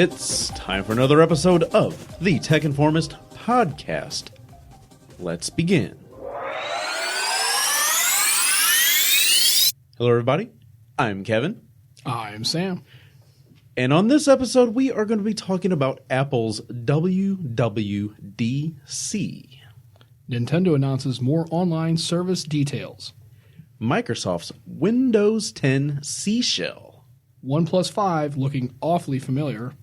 It's time for another episode of the Tech Informist Podcast. Let's begin. Hello, everybody. I'm Kevin. I'm Sam. And on this episode, we are going to be talking about Apple's WWDC. Nintendo announces more online service details. Microsoft's Windows 10 Seashell. OnePlus 5 looking awfully familiar.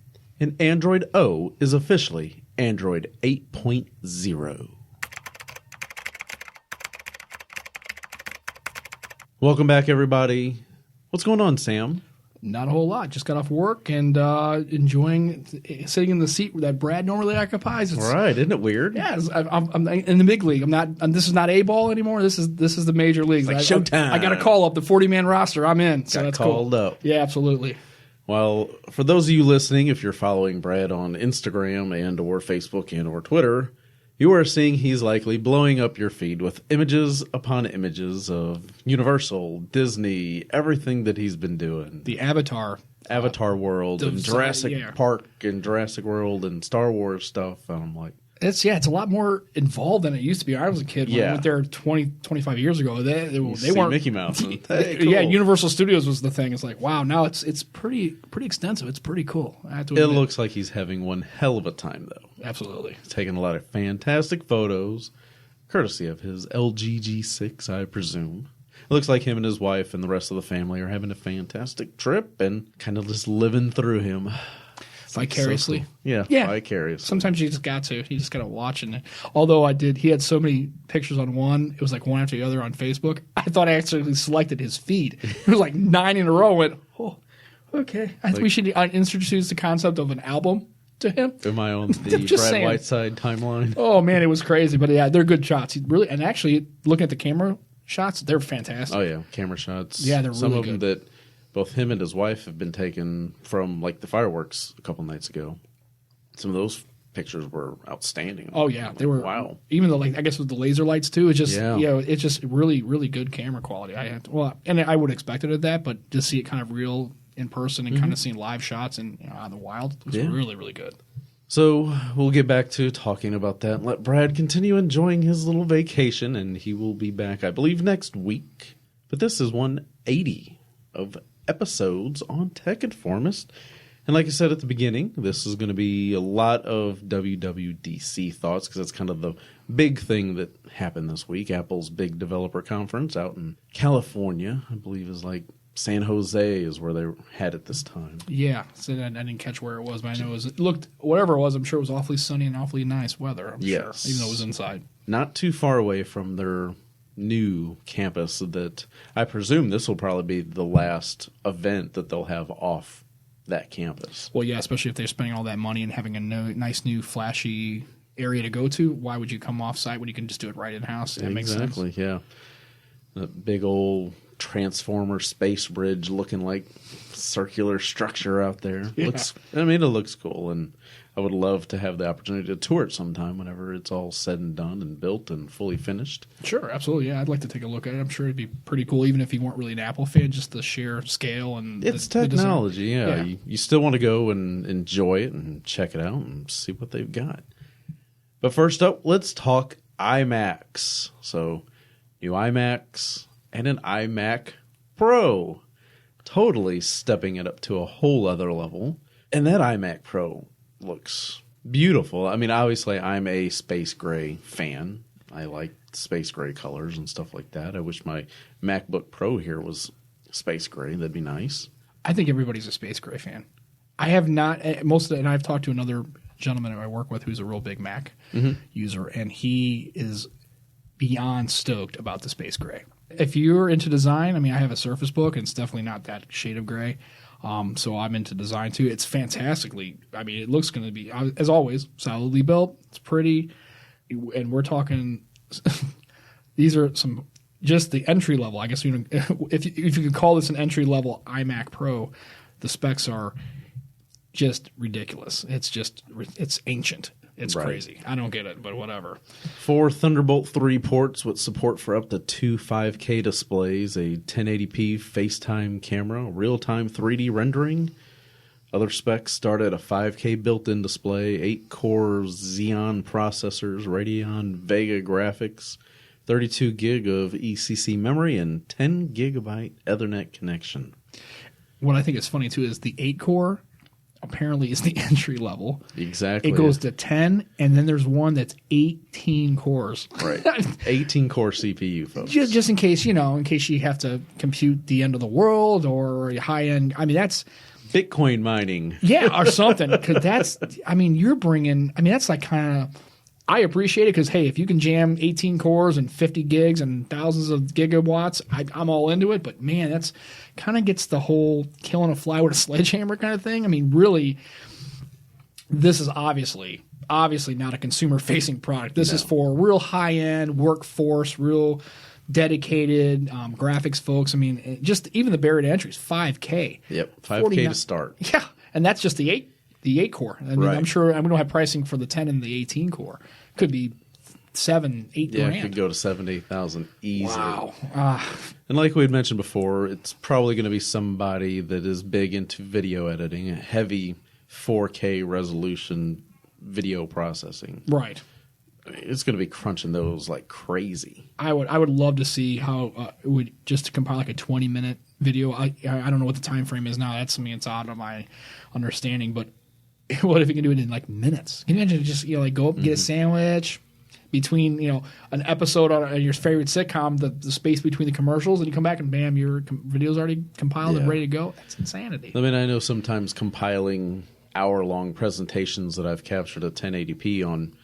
And Android O is officially Android 8.0. Welcome back, everybody. What's going on, Sam? Not a whole lot. Just got off work and enjoying sitting in the seat that Brad normally occupies. Right, isn't it weird? Yeah, I'm in the big league. This is not A-ball anymore. This is the major leagues. It's like showtime. I got to call up the 40-man roster. I'm in. So that's called cool. up. Yeah, absolutely. Well, for those of you listening, if you're following Brad on Instagram and or Facebook and or Twitter, you are seeing he's likely blowing up your feed with images upon images of Universal, Disney, everything that he's been doing. The Avatar World and Jurassic Park and Jurassic World and Star Wars stuff. And I'm like, it's a lot more involved than it used to be. I was a kid when I went there 25 years ago. They weren't Mickey Mouse. Hey, cool. Yeah, Universal Studios was the thing. It's like, wow, now it's pretty extensive. It's pretty cool. I have to admit. It looks like he's having one hell of a time, though. Absolutely. He's taking a lot of fantastic photos, courtesy of his LG G6, I presume. It looks like him and his wife and the rest of the family are having a fantastic trip and kind of just living through him. Vicariously. So cool. Yeah, vicariously. Sometimes you just got to. You just got to watch it. Although he had so many pictures on one. It was like one after the other on Facebook. I thought I actually selected his feed. It was like 9 in a row. I went, oh, okay. I think we should introduce the concept of an album to him. Am I on the Brad Whiteside timeline? Oh, man, it was crazy. But yeah, they're good shots. And actually, looking at the camera shots, they're fantastic. Oh, yeah. Camera shots. Yeah, they're Some really of them good. that both him and his wife have been taken from, like, the fireworks a couple nights ago. Some of those pictures were outstanding. Oh, yeah. They were. Wow. Even though, I guess with the laser lights, too, it's just, it's just really, really good camera quality. And I would expect it at that, but to see it kind of real in person and kind of seeing live shots and on the wild was really, really good. So we'll get back to talking about that and let Brad continue enjoying his little vacation, and he will be back, I believe, next week. But this is 180 of episodes on Tech Informist. And like I said at the beginning, this is going to be a lot of WWDC thoughts because that's kind of the big thing that happened this week. Apple's big developer conference out in California, I believe is like San Jose is where they had it this time. Yeah, so I didn't catch where it was, but I know it looked, whatever it was, I'm sure it was awfully sunny and awfully nice weather, I'm sure, even though it was inside. Not too far away from their new campus that I presume this will probably be the last event that they'll have off that campus. Well, yeah, especially if they're spending all that money and having a nice new flashy area to go to. Why would you come off site when you can just do it right in-house? That makes sense. Exactly, yeah. That big old transformer space bridge looking like circular structure out there. Yeah. It looks cool, and I would love to have the opportunity to tour it sometime whenever it's all said and done and built and fully finished. Sure, absolutely. Yeah, I'd like to take a look at it. I'm sure it'd be pretty cool, even if you weren't really an Apple fan, just the sheer scale and it's technology. You still want to go and enjoy it and check it out and see what they've got. But first up, let's talk iMacs. So, new iMacs and an iMac Pro. Totally stepping it up to a whole other level. And that iMac Pro looks beautiful. I mean, obviously, I'm a space gray fan. I like space gray colors and stuff like that. I wish my MacBook Pro here was space gray. That'd be nice. I think everybody's a space gray fan. I have not, and I've talked to another gentleman I work with who's a real big Mac user, and he is beyond stoked about the space gray. If you're into design, I mean, I have a Surface Book, and it's definitely not that shade of gray. So I'm into design too. It's fantastically. I mean, it looks going to be, as always, solidly built. It's pretty, and we're talking. These are some just the entry level. I guess if you could call this an entry level iMac Pro, the specs are just ridiculous. It's ancient. It's crazy. I don't get it, but whatever. 4 Thunderbolt 3 ports with support for up to 2 5K displays, a 1080p FaceTime camera, real-time 3D rendering, Other specs start at a 5K built-in display, 8-core Xeon processors, Radeon Vega graphics, 32 gig of ECC memory, and 10 gigabyte Ethernet connection. What I think is funny, too, is the 8-core apparently is the entry level. Exactly. It goes to 10, and then there's one that's 18 cores. Right. 18-core CPU, folks. Just in case, in case you have to compute the end of the world or high-end. I mean, that's... Bitcoin mining. Yeah, or something. Because that's, you're bringing, that's like kind of, I appreciate it because, hey, if you can jam 18 cores and 50 gigs and thousands of gigawatts, I'm all into it. But, man, that's kind of gets the whole killing a fly with a sledgehammer kind of thing. I mean, really, this is obviously not a consumer-facing product. This is for real high-end workforce, real dedicated graphics folks. I mean, just even the barrier to entry is 5K. Yep, 5K to start. Yeah, and that's just the 8 core. I mean, I'm sure we don't have pricing for the 10 and the 18 core. Could be 7, 8 grand. Yeah, it could go to 7,000-8,000 easily. Wow. And like we had mentioned before, it's probably going to be somebody that is big into video editing, a heavy 4K resolution video processing. Right. It's going to be crunching those like crazy. I would love to see how it would just to compile like a 20-minute video. I don't know what the time frame is now. That's something that's out of my understanding. But what if you can do it in like minutes? Can you imagine just go up, get a sandwich between an episode on your favorite sitcom, the space between the commercials, and you come back and bam, your video's already compiled and ready to go. That's insanity. I mean, I know sometimes compiling hour-long presentations that I've captured at 1080p on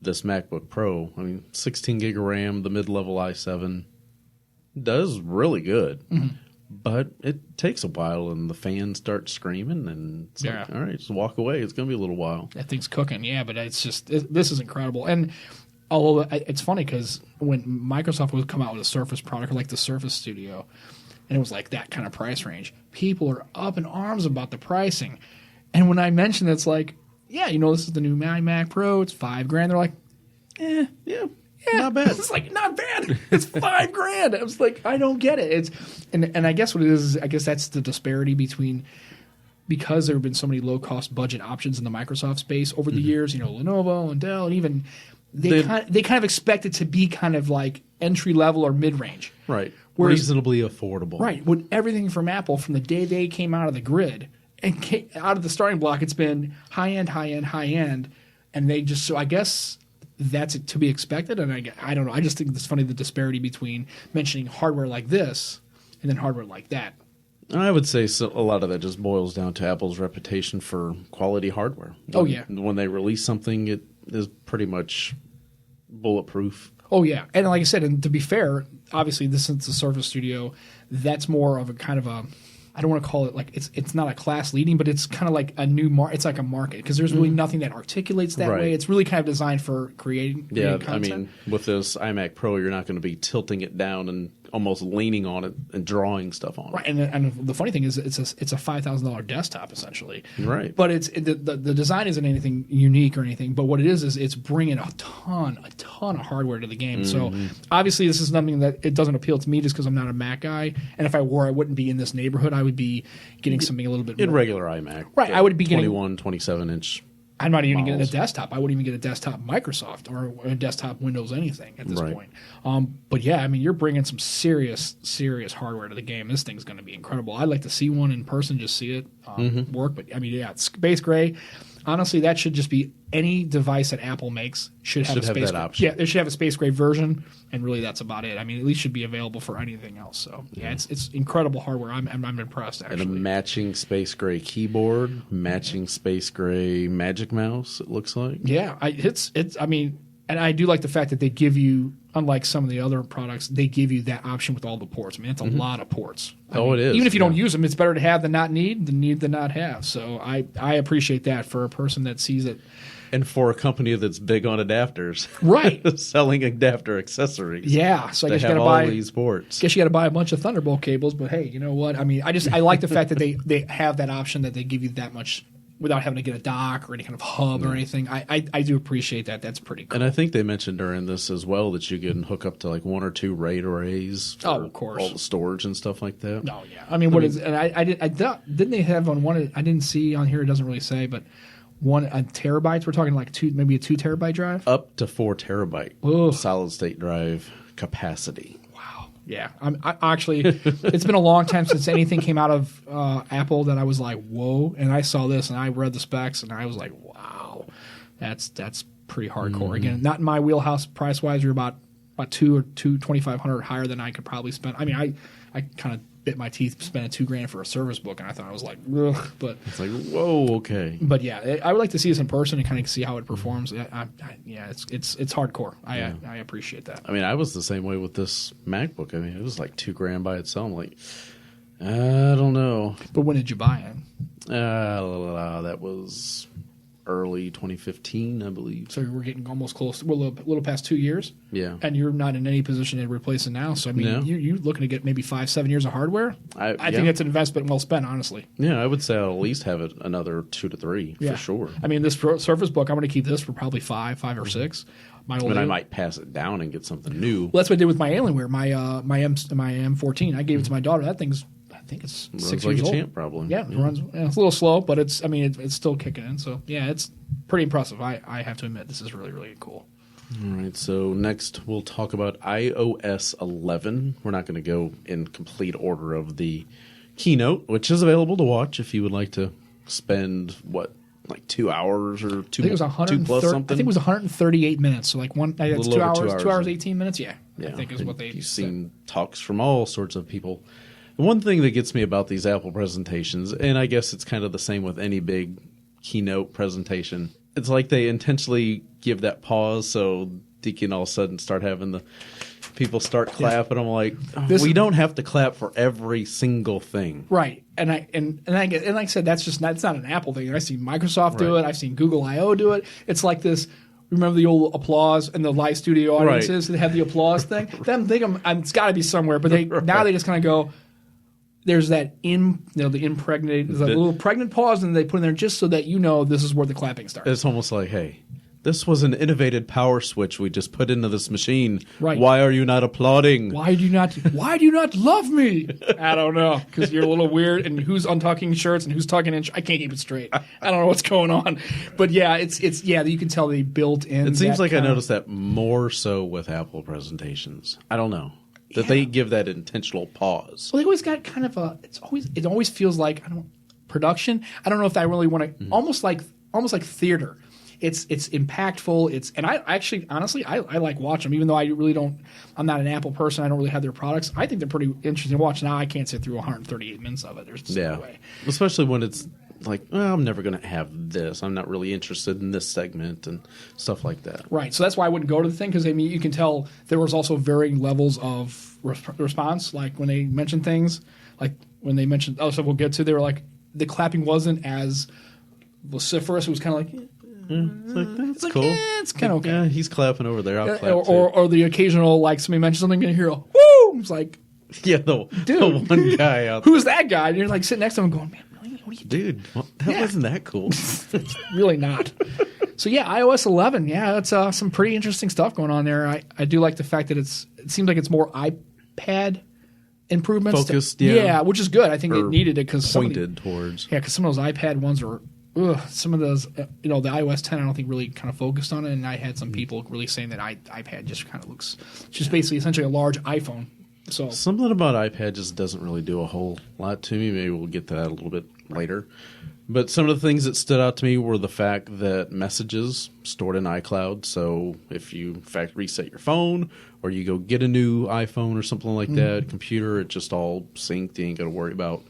this MacBook Pro, 16 gig of RAM, the mid-level i7, does really good. Mm-hmm. But it takes a while, and the fans start screaming, and it's like, all right, just walk away. It's going to be a little while. That thing's cooking, yeah, but it's just this is incredible. And although it's funny because when Microsoft would come out with a Surface product, like the Surface Studio, and it was like that kind of price range, people are up in arms about the pricing. And when I mentioned it's like, yeah, this is the new Mac Pro. It's $5,000. They're like, yeah, not bad. It's like, not bad. It's $5,000. I was like, I don't get it. And I guess what it is I guess that's the disparity between, because there have been so many low cost budget options in the Microsoft space over the years. Lenovo and Dell, and even they kind of expect it to be kind of like entry level or mid range, right? Reasonably affordable, right? With everything from Apple from the day they came out of the grid. And out of the starting block, it's been high end, and they just. So I guess that's to be expected. And I don't know. I just think it's funny the disparity between mentioning hardware like this and then hardware like that. I would say a lot of that just boils down to Apple's reputation for quality hardware. When they release something, it is pretty much bulletproof. Oh yeah, and like I said, and to be fair, obviously this is the Surface Studio. That's more of a kind of a. I don't want to call it like it's not a class leading, but it's kind of like a new it's like a market because there's really nothing that articulates that way. It's really kind of designed for creating content. With this iMac Pro, you're not going to be tilting it down and almost leaning on it and drawing stuff on it. Right, and the funny thing is it's a $5,000 desktop essentially. Right, but the design isn't anything unique or anything. But what it is it's bringing a ton of hardware to the game. So obviously this is something that it doesn't appeal to me just because I'm not a Mac guy, and if I were, I wouldn't be in this neighborhood. I would be getting something a little bit in more. regular iMac. Right, I would be getting 21, 27 inch. I'm not even getting a desktop. I wouldn't even get a desktop Microsoft or a desktop Windows anything at this point. But yeah, you're bringing some serious hardware to the game. This thing's going to be incredible. I'd like to see one in person, just see it work. But it's space gray. Honestly, that should just be any device that Apple makes should have a space gray option. Yeah, they should have a space gray version, and really that's about it. At least should be available for anything else. So yeah, it's incredible hardware. I'm impressed actually. And a matching space gray keyboard, matching space gray Magic Mouse. It looks like. Yeah, and I do like the fact that they give you, unlike some of the other products, they give you that option with all the ports. It's a lot of ports. It is. Even if you don't use them, it's better to have than not need than not have. So I appreciate that for a person that sees it. And for a company that's big on adapters. Right. Selling adapter accessories. Yeah. So I guess you got to buy these ports. Guess you got to buy a bunch of Thunderbolt cables, but hey, you know what? I like the fact that they have that option, that they give you that much without having to get a dock or any kind of hub or anything. I do appreciate that. That's pretty cool. And I think they mentioned during this as well that you can hook up to like 1 or 2 RAID arrays. Oh, of course. All the storage and stuff like that. No, yeah. I mean, didn't they have on one? I didn't see on here. It doesn't really say, but terabytes. We're talking like maybe a 2 terabyte drive. Up to 4 terabyte solid state drive capacity. Yeah, I actually, it's been a long time since anything came out of Apple that I was like, whoa. And I saw this and I read the specs and I was like, wow, that's pretty hardcore. Again, not in my wheelhouse price wise. You're about $2,500 higher than I could probably spend. I mean, I kind of bit my teeth spending $2,000 for a service book, and I thought I was like, ugh. But it's like, whoa, okay. But yeah, I would like to see this in person and kind of see how it performs. It's hardcore. I appreciate that. I mean, I was the same way with this MacBook. I mean, it was like $2,000 by itself. I'm like, I don't know. But when did you buy it? That was early 2015, I believe. So we're getting almost close. We're a little past 2 years. Yeah. And you're not in any position to replace it now. So, I mean, you're looking to get maybe 5-7 years of hardware. I think that's an investment well spent, honestly. Yeah, I would say I'll at least have it another 2 to 3 for sure. I mean, this Surface Book, I'm going to keep this for probably 5 or 6. I might pass it down and get something new. Well, that's what I did with my Alienware, my M14. I gave it to my daughter. That thing's, I think it's runs 6 like years a old. champ, probably. Yeah, it runs. Yeah, it's a little slow, but it's still kicking in. So yeah, it's pretty impressive. I have to admit, this is really, really cool. All right, so next we'll talk about iOS 11. We're not going to go in complete order of the keynote, which is available to watch if you would like to spend like 2 hours or 2 plus something. I think it was 138 minutes. So like that's 2 hours, 2 hours 18 minutes. Yeah, I think is what you've seen talks from all sorts of people. One thing that gets me about these Apple presentations, and I guess it's kind of the same with any big keynote presentation, it's like they intentionally give that pause so they can all of a sudden start having the people start clapping. I'm like, we don't have to clap for every single thing, right? And like I said, that's not an Apple thing. I've seen Microsoft do it. I've seen Google I/O do it. It's like this. Remember the old applause and the live studio audiences that have the applause thing? It's got to be somewhere, but now they just kind of go. There's that the little pregnant pause, and they put in there just so that this is where the clapping starts. It's almost like, hey, this was an innovative power switch we just put into this machine. Right. Why are you not applauding? Why do you not love me? I don't know, because you're a little weird, and who's untucking shirts and who's tucking in. I can't keep it straight. I don't know what's going on, but yeah, it's you can tell they built in. It seems like I noticed that more so with Apple presentations. I don't know. That they give that intentional pause. Well, they always got kind of it always feels like production. I don't know if I really want to almost like theater. It's impactful. And I actually honestly I like watching them, even though I'm not an Apple person. I don't really have their products. I think they're pretty interesting to watch. Now I can't sit through 138 minutes of it. There's just no way. Especially when it's like, well, I'm never going to have this. I'm not really interested in this segment and stuff like that. Right. So that's why I wouldn't go to the thing, because you can tell there was also varying levels of response. Like when they mentioned things, like when they mentioned, so we'll get to, they were like, the clapping wasn't as vociferous. It was kind of like, that's cool. It's kind of okay. Yeah, he's clapping over there. I'll clap too. Or the occasional, like somebody mentioned something and you hear a woo. It's like, yeah, the one guy out there. Who's that guy? And you're like sitting next to him going, man, really? What are you doing? Dude, that wasn't that cool. It's really not. So yeah, iOS 11. Yeah, that's some pretty interesting stuff going on there. I do like the fact that it seems like it's more iPad improvements. Focused, yeah, which is good. I think they needed it because pointed towards. Yeah, because some of those iPad ones are. Some of those, the iOS 10, I don't think really kind of focused on it, and I had some people really saying that iPad just kind of looks just basically essentially a large iPhone. So something about iPad just doesn't really do a whole lot to me. Maybe we'll get to that a little bit later. But some of the things that stood out to me were the fact that messages stored in iCloud. So if you, in fact, reset your phone or you go get a new iPhone or something like that, computer, it just all synced. You ain't got to worry about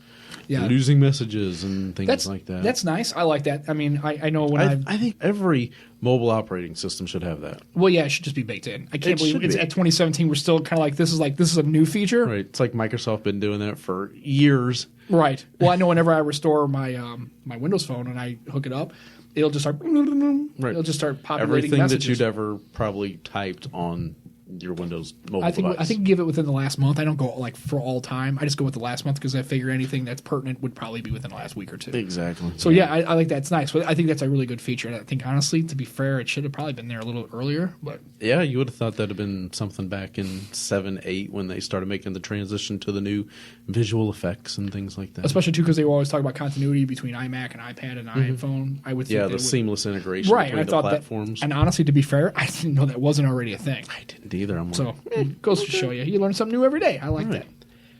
losing messages and things like that. That's nice. I like that. I mean, I know when I think every mobile operating system should have that. Well, yeah, it should just be baked in. I can't believe it's at 2017. We're still kind of like this is a new feature. Right. It's like Microsoft been doing that for years. Right. Well, I know whenever I restore my my Windows phone and I hook it up, it'll just start. Right. It'll just start populating everything messages. that you'd ever probably typed on your Windows mobile I device. think give it within the last month. I don't go like for all time. I just go with the last month because I figure anything that's pertinent would probably be within the last week or two. Exactly. So yeah, I like that. It's nice. But I think that's a really good feature. And I think honestly, to be fair, it should have probably been there a little earlier. But yeah, you would have thought that'd have been something back in 7, 8 when they started making the transition to the new visual effects and things like that. Especially too because they always talk about continuity between iMac and iPad and iPhone. I would think the seamless integration between the platforms. And honestly, to be fair, I didn't know that wasn't already a thing. I didn't either. I'm so it goes to show you learn something new every day. I like that.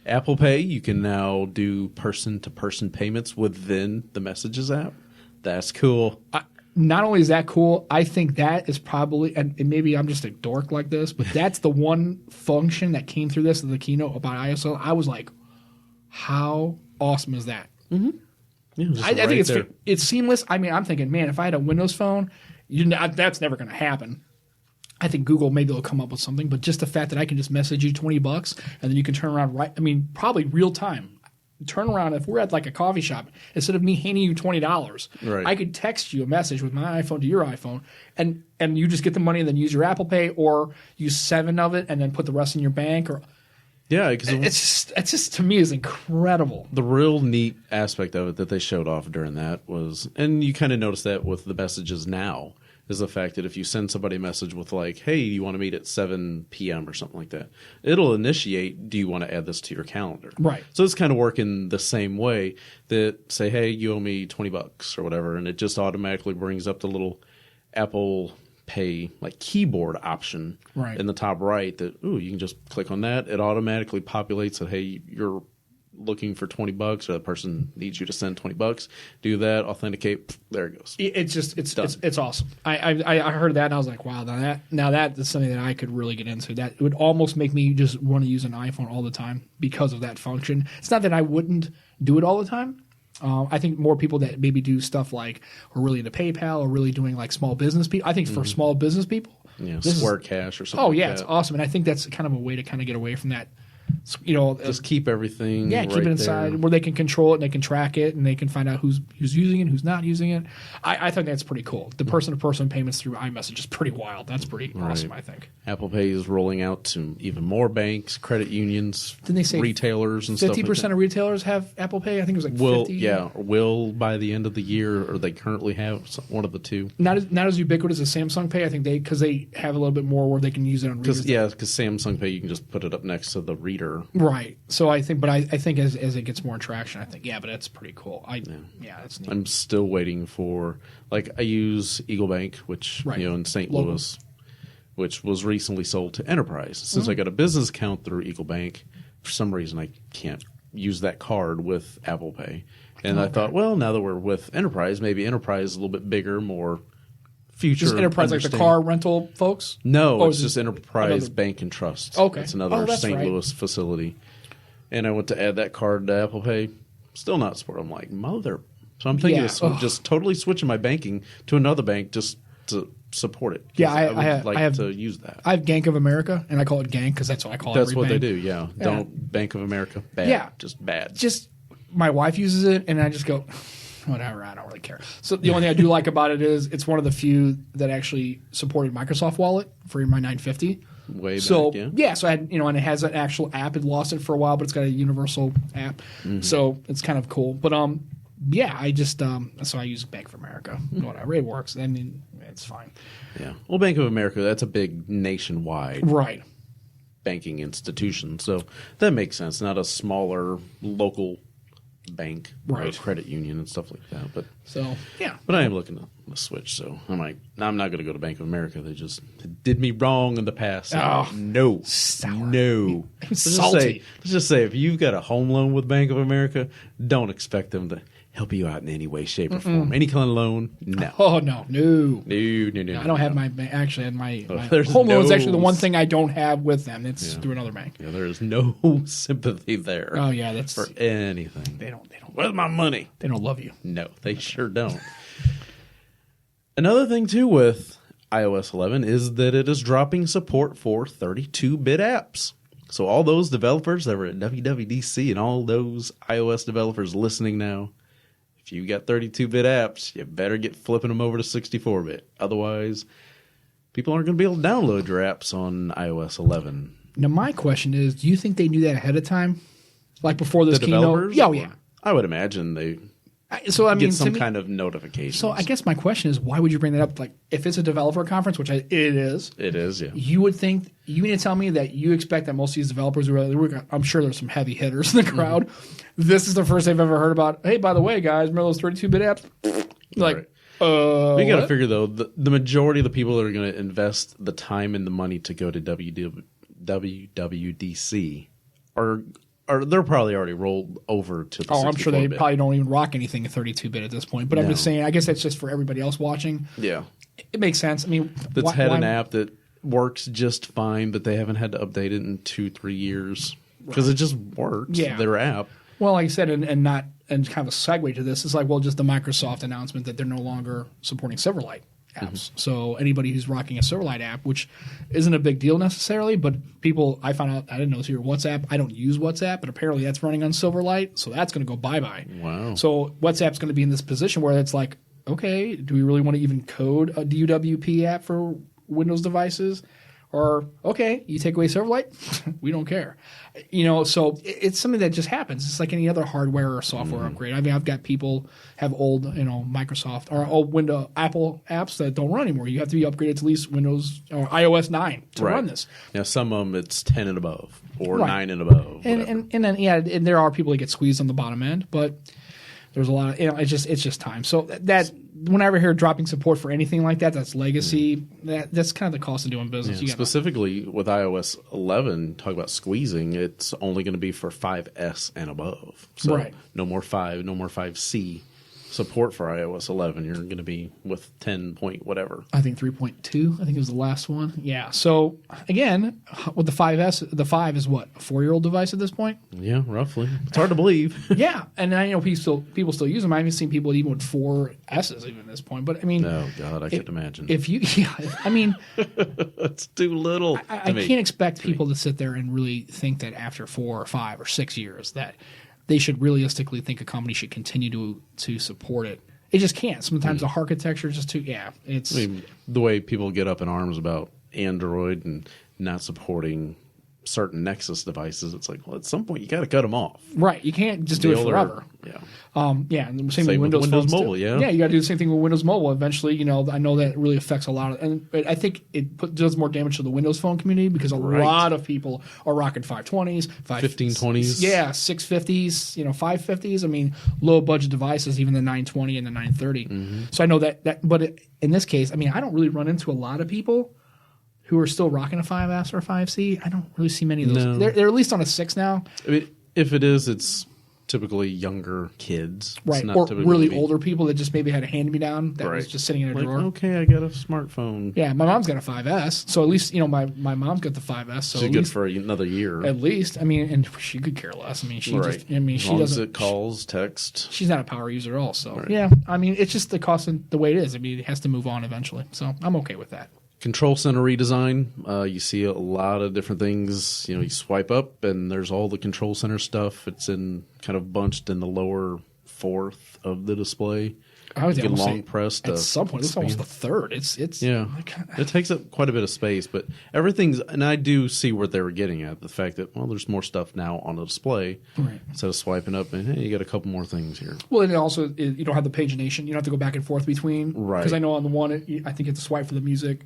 Apple Pay, you can now do person-to-person payments within the Messages app. That's cool. Not only is that cool, I think that is probably, and maybe I'm just a dork like this, but that's the one function that came through this in the keynote about ISO. I was like, how awesome is that? Mm-hmm. Yeah, I think it's seamless. I mean, I'm thinking, man, if I had a Windows phone, that's never going to happen. I think Google maybe will come up with something, but just the fact that I can just message you $20 and then you can turn around probably real time. Turn around if we're at like a coffee shop, instead of me handing you $20, I could text you a message with my iPhone to your iPhone, and you just get the money and then use your Apple Pay or use 7 of it and then put the rest in your bank. Or because it's just to me is incredible. The real neat aspect of it that they showed off during that was, and you kind of notice that with the Messages now, is the fact that if you send somebody a message with like, hey, you want to meet at 7 p.m. or something like that, it'll initiate, do you want to add this to your calendar? Right. So it's kind of working the same way that say, hey, you owe me $20 or whatever, and it just automatically brings up the little Apple Pay like keyboard option in the top right that, you can just click on that. It automatically populates that, hey, you're looking for $20 or the person needs you to send $20. Do that, authenticate, there it goes. It's awesome. I heard that and I was like, wow, now that is something that I could really get into. That would almost make me just want to use an iPhone all the time because of that function. It's not that I wouldn't do it all the time. I think more people that maybe do stuff like are really into PayPal or really doing like small business people. I think for small business people, Square Cash or something. It's awesome, and I think that's kind of a way to kind of get away from that. Just keep everything. Yeah, keep it inside there, where they can control it and they can track it and they can find out who's using it, who's not using it. I think that's pretty cool. The person-to-person payments through iMessage is pretty wild. That's pretty awesome, I think. Apple Pay is rolling out to even more banks, credit unions, didn't they say retailers, and 50% of retailers have Apple Pay? I think it was like 50. Yeah, will by the end of the year, or they currently have one of the two. Not as ubiquitous as Samsung Pay. I think because they have a little bit more where they can use it on readers. Because Samsung Pay, you can just put it up next to the reader. Right. So I think, as it gets more traction, I think, but that's pretty cool. That's neat. I'm still waiting for, like, I use Eagle Bank, which, in St. Louis, which was recently sold to Enterprise. Since I got a business account through Eagle Bank, for some reason I can't use that card with Apple Pay. And I thought, well, now that we're with Enterprise, maybe Enterprise is a little bit bigger, more future. Just Enterprise, like the car rental folks? No, it's just Enterprise Bank and Trust. Okay. It's another St. Louis facility. And I went to add that card to Apple Pay. Still not supported. I'm like, mother. So I'm thinking of just totally switching my banking to another bank just to support it. Yeah, I have to use that. I have Gank of America, and I call it Gank because that's what I call it. That's what they do, yeah. Don't Bank of America. Bad. Yeah. Just bad. Just my wife uses it, and I just go, whatever, I don't really care. So the only thing I do like about it is it's one of the few that actually supported Microsoft Wallet for my 950. Way back, so I had, and it has an actual app. It lost it for a while, but it's got a universal app, so it's kind of cool. But I just so I use Bank of America. Whatever, it works. I mean, it's fine. Yeah, well, Bank of America, that's a big nationwide banking institution, so that makes sense. Not a smaller local bank or credit union and stuff like that. But I am looking to switch. So I'm like, I'm not going to go to Bank of America. They just did me wrong in the past. No. Let's just say if you've got a home loan with Bank of America, don't expect them to help you out in any way, shape, or form. Any kind of loan, no. Oh, no. I don't have my home loan is actually the one thing I don't have with them. It's through another bank. Yeah, there is no sympathy there. Oh, yeah. That's for anything. They don't. Where's my money? They don't love you. No, they sure don't. Another thing, too, with iOS 11 is that it is dropping support for 32-bit apps. So all those developers that were at WWDC and all those iOS developers listening now, if you got 32-bit apps, you better get flipping them over to 64-bit. Otherwise, people aren't going to be able to download your apps on iOS 11. Now, my question is, do you think they knew that ahead of time? Like before this The keynote? developers? Yeah, yeah. I would imagine they get some kind of notification. So I guess my question is, why would you bring that up? Like, if it's a developer conference, which it is. It is, yeah. You would think, you mean to tell me that you expect that most of these developers, I'm sure there's some heavy hitters in the crowd. This is the first they've ever heard about, hey, by the way, guys, remember those 32-bit apps? Like, right. You got to figure, though, the majority of the people that are going to invest the time and the money to go to WWDC are they're probably already rolled over to the 64-bit. I'm sure they probably don't even rock anything at 32-bit at this point. But I'm just saying, I guess that's just for everybody else watching. Yeah. It makes sense. I mean, that's had an app that works just fine, but they haven't had to update it in 2-3 years because it just works. Yeah. Their app. Well, like I said, and kind of a segue to this is like, well, just the Microsoft announcement that they're no longer supporting Silverlight apps. Mm-hmm. So anybody who's rocking a Silverlight app, which isn't a big deal necessarily, but people, I found out, I didn't know this here, WhatsApp, I don't use WhatsApp, but apparently that's running on Silverlight, so that's going to go bye-bye. Wow. So WhatsApp's going to be in this position where it's like, okay, do we really want to even code a DWP app for Windows devices? Or, okay, you take away Silverlight, we don't care. So it's something that just happens. It's like any other hardware or software upgrade. I mean, I've got people have old, Microsoft or old Apple apps that don't run anymore. You have to be upgraded to at least Windows or iOS 9 to run this. Now, some of them it's 10 and above or 9 and above. And then, and there are people that get squeezed on the bottom end, but there's a lot of, it's just time. So that whenever I hear dropping support for anything like that, that's legacy. That's kind of the cost of doing business. Yeah, specifically with iOS 11, talk about squeezing, it's only going to be for 5S and above. So no more 5, no more 5C support for iOS 11. You're going to be with 10 point whatever. I think 3.2. I think it was the last one. Yeah. So again, with the 5S, the 5 is what, a 4-year-old device at this point? Yeah, roughly. It's hard to believe. Yeah, and I know people still use them. I haven't seen people even with 4S's even at this point. But I mean, oh God, I could imagine. It's too little. I can't expect people to sit there and really think that after 4 or 5 or 6 years that they should realistically think a company should continue to support it. It just can't. Sometimes the architecture is just too. Yeah, it's the way people get up in arms about Android and not supporting certain Nexus devices. It's like, well, at some point you got to cut them off. Right. You can't just do it forever. Yeah. And the same with Windows Mobile. Too. Yeah. You got to do the same thing with Windows Mobile. Eventually, I know that really affects a lot of, and I think it does more damage to the Windows Phone community because a lot of people are rocking 520s, 1520s, 650s, 550s. I mean, low budget devices, even the 920 and the 930. Mm-hmm. So I know that, but in this case, I mean, I don't really run into a lot of people who are still rocking a 5S or a 5C. I don't really see many of those. No. They're at least on a 6 now. I mean, if it is, it's typically younger kids. Right, or really older people that just maybe had a hand-me-down that was just sitting in a drawer. Okay, I got a smartphone. Yeah, my mom's got a 5S, so at least, my mom's got the 5S. So she's good for another year. At least. I mean, and she could care less. I mean, she doesn't. As it calls, text. She's not a power user at all, so. Right. Yeah, I mean, it's just the cost of the way it is. I mean, it has to move on eventually, so I'm okay with that. Control center redesign. You see a lot of different things. You swipe up and there's all the control center stuff. It's in kind of bunched in the lower fourth of the display. I was long pressed. At some point, it's almost the third. It's it takes up quite a bit of space, but everything's. And I do see what they were getting at, the fact that there's more stuff now on the display instead of swiping up and hey, you got a couple more things here. Well, and also you don't have the pagination. You don't have to go back and forth between. Right. Because I know on the one, I think you have to swipe for the music.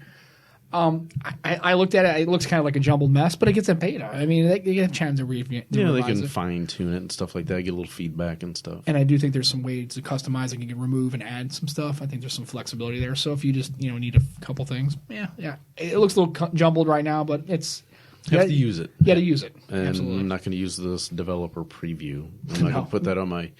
I looked at it. It looks kind of like a jumbled mess, but it gets in beta. I mean, they get a chance to revise it. They can fine tune it and stuff like that. Get a little feedback and stuff. And I do think there's some ways to customize it. You can remove and add some stuff. I think there's some flexibility there. So if you just need a couple things, it looks a little jumbled right now, but it's. You have to use it. You got to use it. And absolutely. I'm not going to use this developer preview. I'm not going to put that on my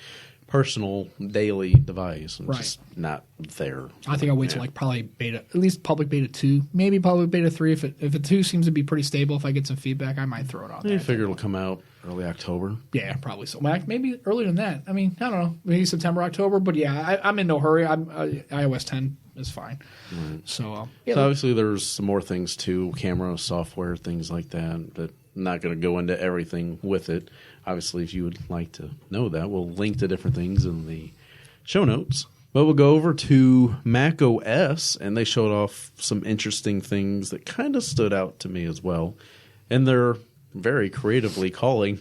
personal daily device. I'm just not there. I think I'll wait till probably beta, at least public beta 2, maybe public beta 3. If a 2 seems to be pretty stable, if I get some feedback, I might throw it out there. I figure it'll come out early October. Yeah, probably so. Maybe earlier than that. I mean, I don't know. Maybe September, October. But I'm in no hurry. iOS 10 is fine. Right. So obviously there's some more things too, camera, software, things like that. But I'm not going to go into everything with it. Obviously, if you would like to know that, we'll link to different things in the show notes. But we'll go over to Mac OS, and they showed off some interesting things that kind of stood out to me as well. And they're very creatively calling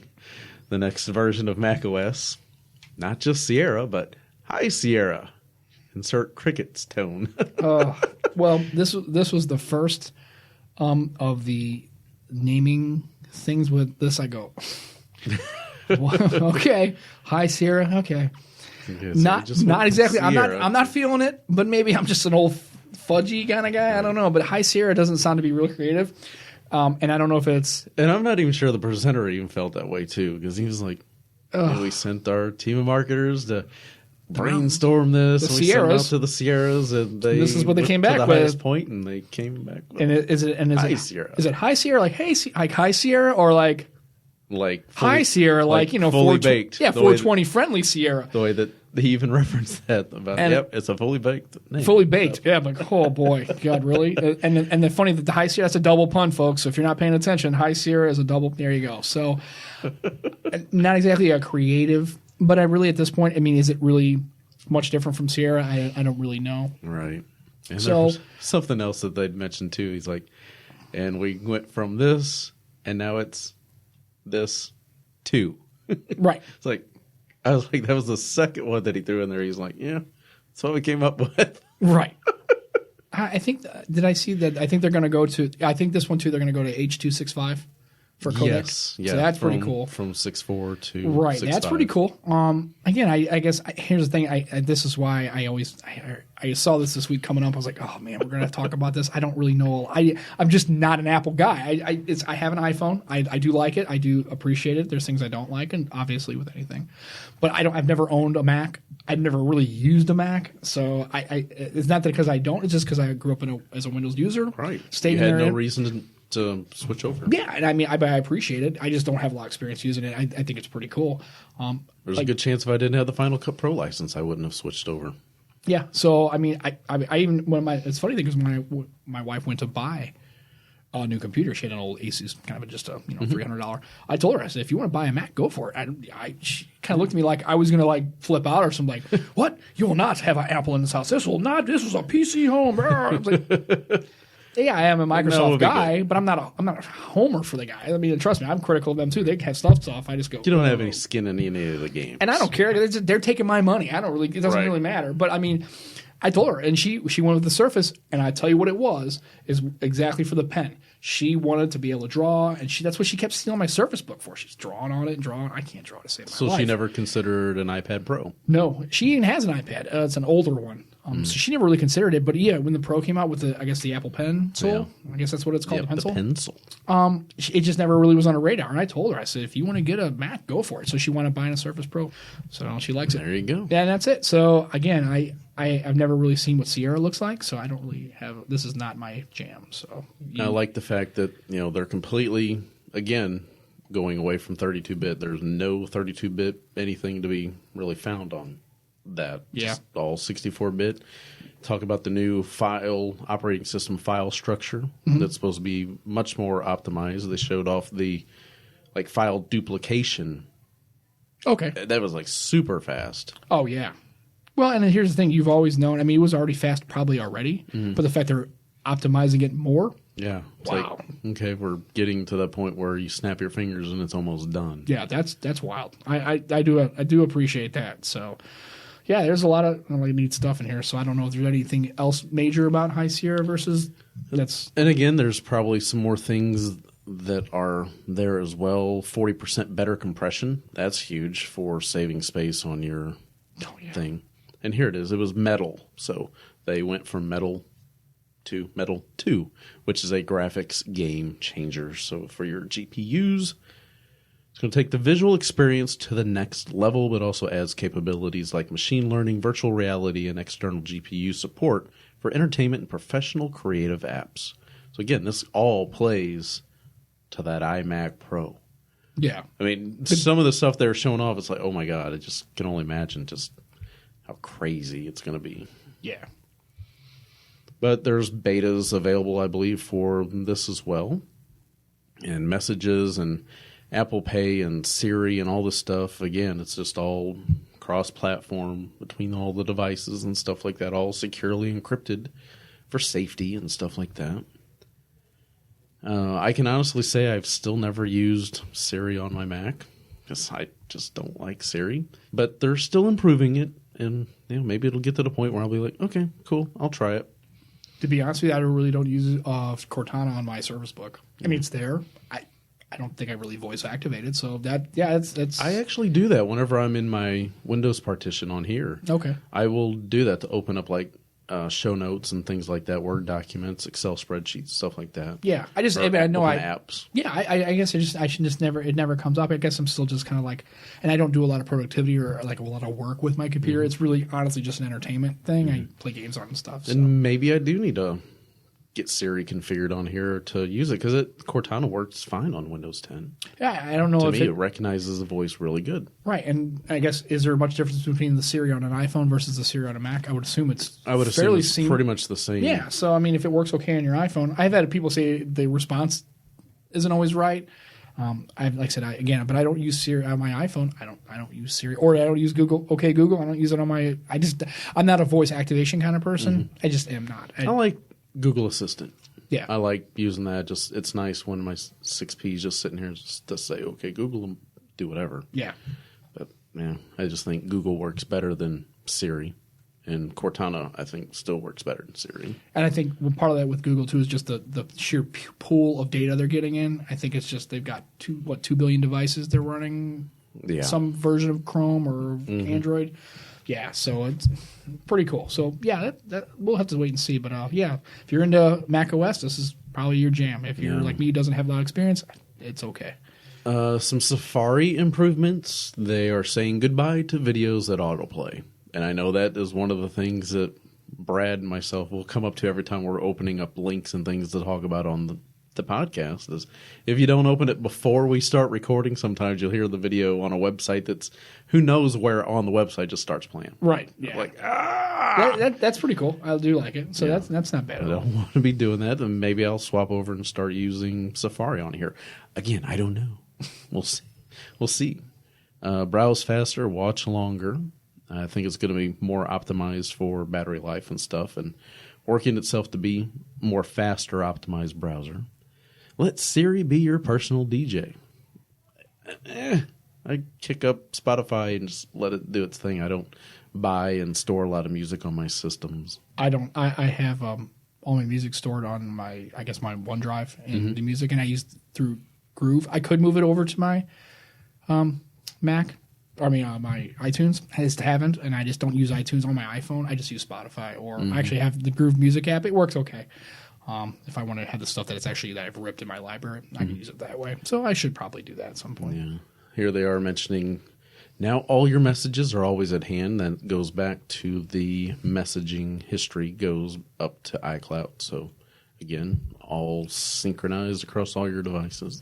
the next version of Mac OS not just Sierra, but High Sierra. Insert cricket's tone. Well, this was the first of the naming things with this. I go, okay, High Sierra, okay. Okay, so not exactly. Sierra. I'm not feeling it, but maybe I'm just an old fudgy kind of guy. I don't know, but High Sierra doesn't sound to be real creative, and I don't know if it's. And I'm not even sure the presenter even felt that way too, because he was like, "We sent our team of marketers to brainstorm this. The and we sent Sierras. out to the Sierras, and This is what they came back to the with. highest point, and they came back with Is High Sierra. Is it High Sierra like like High Sierra or like High Sierra like fully 420 baked? Yeah, the way 420 friendly Sierra. the way that he even referenced that about. And it's a fully baked name. Fully baked. Yeah, but oh boy, God, really? And the funny that the High Sierra, that's a double pun, folks. So if you're not paying attention, High Sierra is a double. There you go. So not exactly a creative, but I really at this point, I mean, is it really much different from Sierra? I don't really know. Right. And So- there was something else that they'd mentioned too. He's like, and we went from this, and now it's this too. Right. It's like, I was like, that was the second one that he threw in there. He's like, yeah, that's what we came up with. Right. I think, did I see that? I think they're going to go to, I think this one too, they're going to go to H.265 for codec. Yes. Yeah. So that's pretty cool. From 6.4 to Right, 6.5. that's pretty cool. Again, I guess here's the thing. This is why I saw this week coming up. I was like, oh man, we're gonna have to talk about this. I don't really know. I'm just not an Apple guy. I have an iPhone. I do like it. I do appreciate it. There's things I don't like, and obviously with anything, but I've never owned a Mac. I've never really used a Mac, so it's not that because I don't. It's just because I grew up as a Windows user. Right. Stayed You had there. no reason to switch over. Yeah, and I mean, I appreciate it. I just don't have a lot of experience using it. I think it's pretty cool. There's a good chance if I didn't have the Final Cut Pro license, I wouldn't have switched over. Yeah, so I mean, I even it's funny because when my wife went to buy a new computer, she had an old Asus, kind of just a $300. I told her, I said, if you want to buy a Mac, go for it. She kind of looked at me like I was gonna like flip out or something. Like, what? You will not have an Apple in this house. This is a PC home. I was like, yeah, I am a Microsoft guy, but I'm not a homer for the guy. I mean, trust me, I'm critical of them too. They have stuff. I just go. You don't have any skin in any of the games, and I don't care. They're taking my money. I don't really. It doesn't really matter. But I mean, I told her, and she went with the Surface, and I tell you what it was is exactly for the pen. She wanted to be able to draw, and that's what she kept stealing my Surface Book for. She's drawing on it and drawing. I can't draw to save my life. So she never considered an iPad Pro. No, she even has an iPad. It's an older one. So she never really considered it. But yeah, when the Pro came out with the Apple Pencil, I guess that's what it's called, the pencil. It just never really was on her radar. And I told her, I said, if you want to get a Mac, go for it. So she wound up buying a Surface Pro. So she likes it. There you go. Yeah, and that's it. So again, I've never really seen what Sierra looks like, so I don't really have. This is not my jam. So I like the fact that they're completely again going away from 32-bit. There's no 32-bit anything to be really found on that. Yeah, just all 64-bit. Talk about the new operating system file structure that's supposed to be much more optimized. They showed off the file duplication. Okay, that was super fast. Oh yeah. Well, and then here's the thing: you've always known. I mean, it was already fast, probably already, but the fact they're optimizing it more. Yeah. Wow. Okay, we're getting to that point where you snap your fingers and it's almost done. Yeah, that's wild. I do appreciate that. So, yeah, there's a lot of really neat stuff in here. So I don't know if there's anything else major about High Sierra versus that's. And again, there's probably some more things that are there as well. 40% better compression. That's huge for saving space on your thing. And here it is. It was metal. So they went from metal to Metal 2, which is a graphics game changer. So for your GPUs, it's going to take the visual experience to the next level, but also adds capabilities like machine learning, virtual reality, and external GPU support for entertainment and professional creative apps. So again, this all plays to that iMac Pro. Yeah. I mean, some of the stuff they're showing off, it's like, oh my God, I just can only imagine just how crazy it's going to be. Yeah. But there's betas available, I believe, for this as well. And messages and Apple Pay and Siri and all this stuff. Again, it's just all cross-platform between all the devices and stuff like that, all securely encrypted for safety and stuff like that. I can honestly say I've still never used Siri on my Mac because I just don't like Siri. But they're still improving it, and maybe it'll get to the point where I'll be like, okay, cool, I'll try it. To be honest with you, I really don't use Cortana on my service book. I mean, it's there. I don't think I really voice activated, so that's. I actually do that whenever I'm in my Windows partition on here. Okay. I will do that to open up like show notes and things like that, Word documents, Excel spreadsheets, stuff like that. Yeah, I know apps. Yeah, I guess I should just never. It never comes up. I guess I'm still just kind of like, and I don't do a lot of productivity or like a lot of work with my computer. It's really honestly just an entertainment thing. I play games on and stuff. So. And maybe I do need to get Siri configured on here to use it because Cortana works fine on Windows 10. Yeah, I don't know to me it recognizes the voice really good. Right, and I guess is there much difference between the Siri on an iPhone versus the Siri on a Mac? I would assume it's pretty much the same. Yeah, so I mean, if it works okay on your iPhone, I've had people say the response isn't always right. But I don't use Siri on my iPhone. I don't use Siri, or I don't use Google. Okay, Google. I don't use it on my. I'm not a voice activation kind of person. Mm-hmm. I just am not. I like Google Assistant. Yeah, I like using that. It's nice when my 6P is just sitting here just to say, okay, Google, and do whatever. Yeah. But, I just think Google works better than Siri. And Cortana, I think, still works better than Siri. And I think part of that with Google, too, is just the sheer pool of data they're getting in. I think it's just they've got 2 billion devices they're running some version of Chrome or Android. Yeah, so it's pretty cool. So, yeah, that we'll have to wait and see. But, if you're into Mac OS, this is probably your jam. If you're like me, doesn't have a lot of experience, it's okay. Some Safari improvements. They are saying goodbye to videos that autoplay. And I know that is one of the things that Brad and myself will come up to every time we're opening up links and things to talk about on the podcast is if you don't open it before we start recording, sometimes you'll hear the video on a website that's who knows where on the website just starts playing. Right. Yeah. Like, that's pretty cool. I do like it. So that's not bad at all. I don't want to be doing that, and maybe I'll swap over and start using Safari on here. Again, I don't know. We'll see. Browse faster, watch longer. I think it's going to be more optimized for battery life and stuff, and working itself to be more faster optimized browser. Let Siri be your personal DJ. I kick up Spotify and just let it do its thing. I don't buy and store a lot of music on my systems. I don't. I have all my music stored on my OneDrive and the music, and I use through Groove. I could move it over to my Mac. My iTunes. I just haven't, and I just don't use iTunes on my iPhone. I just use Spotify, or I actually have the Groove Music app. It works okay. If I want to have the stuff that I've ripped in my library, I can use it that way. So I should probably do that at some point. Yeah. Here they are mentioning now all your messages are always at hand. That goes back to the messaging history goes up to iCloud. So again, all synchronized across all your devices.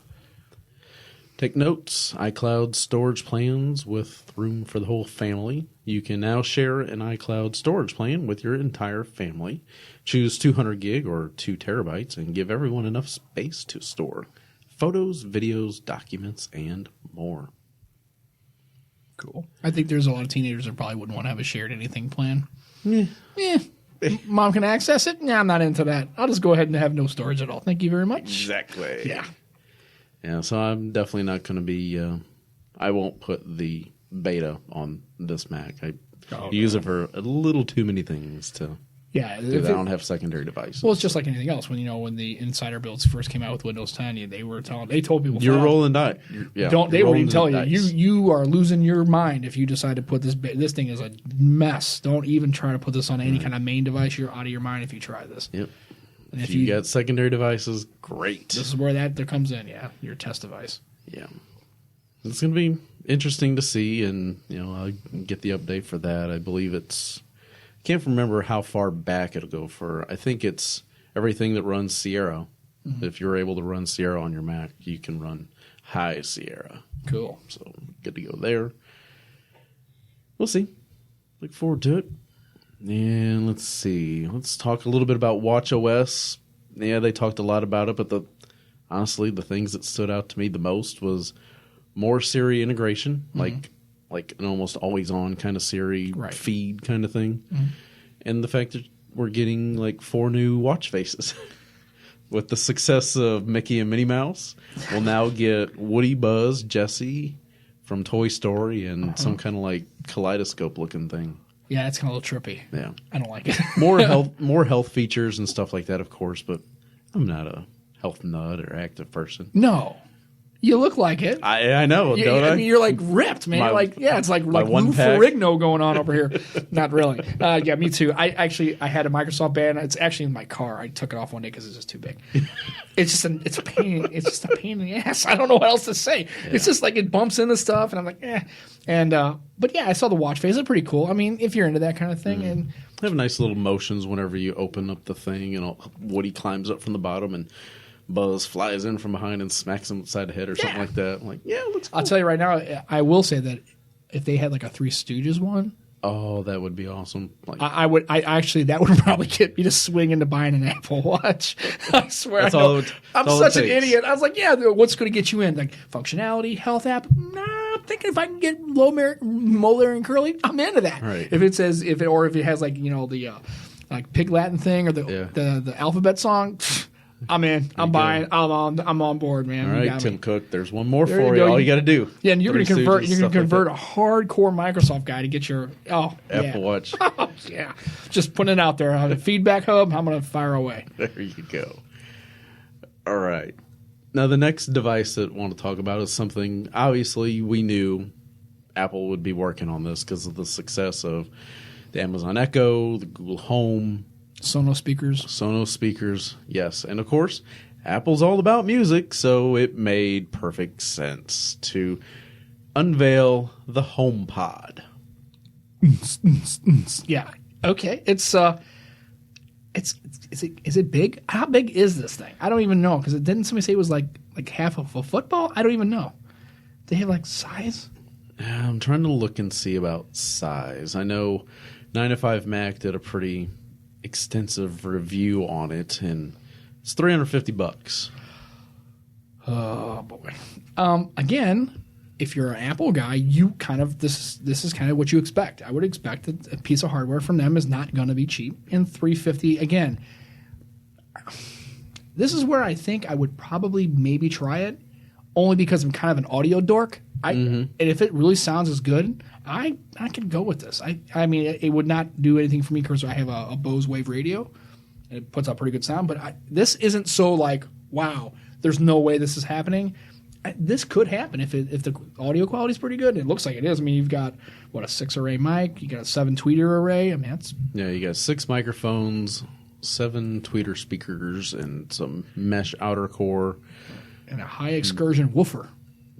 Take notes, iCloud storage plans with room for the whole family. You can now share an iCloud storage plan with your entire family. Choose 200 gig or 2 terabytes and give everyone enough space to store photos, videos, documents, and more. Cool. I think there's a lot of teenagers that probably wouldn't want to have a shared anything plan. Yeah. Mom can access it? Nah, I'm not into that. I'll just go ahead and have no storage at all. Thank you very much. Exactly. Yeah. Yeah, so I'm definitely not going to be, I won't put the beta on this Mac. I use it for a little too many things to do that. I don't have secondary devices. Well, it's just like anything else. When the insider builds first came out with Windows 10, they told people you're rolling dice. They were even telling you are losing your mind if you decide to put this thing is a mess. Don't even try to put this on any kind of main device. You're out of your mind if you try this. Yep. And if you got secondary devices, great. This is where that comes in, your test device. Yeah. It's going to be interesting to see, and I'll get the update for that. I believe can't remember how far back it'll go for. I think it's everything that runs Sierra. Mm-hmm. If you're able to run Sierra on your Mac, you can run High Sierra. Cool. So good to go there. We'll see. Look forward to it. And let's see. Let's talk a little bit about watchOS. Yeah, they talked a lot about it, but honestly, the things that stood out to me the most was more Siri integration. Mm-hmm. Like like an almost always on kind of Siri feed kind of thing. Mm-hmm. And the fact that we're getting like 4 new watch faces. With the success of Mickey and Minnie Mouse, we'll now get Woody, Buzz, Jessie from Toy Story, and some kind of like kaleidoscope looking thing. Yeah, it's kind of a little trippy. Yeah, I don't like it. more health features and stuff like that, of course. But I'm not a health nut or active person. No. You look like it. I know, don't I? I mean, you're like ripped, man. You're like, it's like Lou Ferrigno going on over here. Not really. Yeah, me too. I had a Microsoft band. It's actually in my car. I took it off one day because it's just too big. It's a pain. It's just a pain in the ass. I don't know what else to say. Yeah. It's just like it bumps into stuff, and I'm like, eh. And but yeah, I saw the watch face. It's pretty cool. I mean, if you're into that kind of thing, and they have nice little motions whenever you open up the thing, and Woody climbs up from the bottom and Buzz flies in from behind and smacks him upside the head or something like that. I'm like, yeah, it looks cool. I'll tell you right now, I will say that if they had like a Three Stooges one. Oh, that would be awesome. Like, that would probably get me to swing into buying an Apple Watch. I swear. I'm such an idiot. I was like, yeah, what's going to get you in? Like functionality, health app? Nah, I'm thinking if I can get molar and curly, I'm into that. Right. If it has like, the like Pig Latin thing or the alphabet song, I'm in. I'm buying. I'm on board, man. All right, Tim Cook. There's one more for you. All you got to do. Yeah, and you're going to convert. You're going to convert a hardcore Microsoft guy to get your Apple Watch. Oh, yeah, just putting it out there. I have a feedback hub. I'm going to fire away. There you go. All right. Now the next device that I want to talk about is something. Obviously, we knew Apple would be working on this because of the success of the Amazon Echo, the Google Home. Sonos speakers, yes. And of course, Apple's all about music, so it made perfect sense to unveil the HomePod. Yeah. Okay. Is it big? How big is this thing? I don't even know, because didn't somebody say it was like half of a football? I don't even know. They have like size? I'm trying to look and see about size. I know 9to5Mac did a pretty extensive review on it, and it's $350. Oh boy! Again, if you're an Apple guy, you kind of this is kind of what you expect. I would expect that a piece of hardware from them is not going to be cheap, and $350 again. This is where I think I would probably maybe try it, only because I'm kind of an audio dork. And if it really sounds as good, I could go with this. I mean, it would not do anything for me because I have a Bose Wave radio, and it puts out pretty good sound. But this isn't so like, wow, there's no way this is happening. This could happen if the audio quality is pretty good. And it looks like it is. I mean, you've got, a 6-array mic. You got a 7-tweeter array. I mean, that's... Yeah, you got 6 microphones, 7 tweeter speakers, and some mesh outer core. And a high excursion woofer.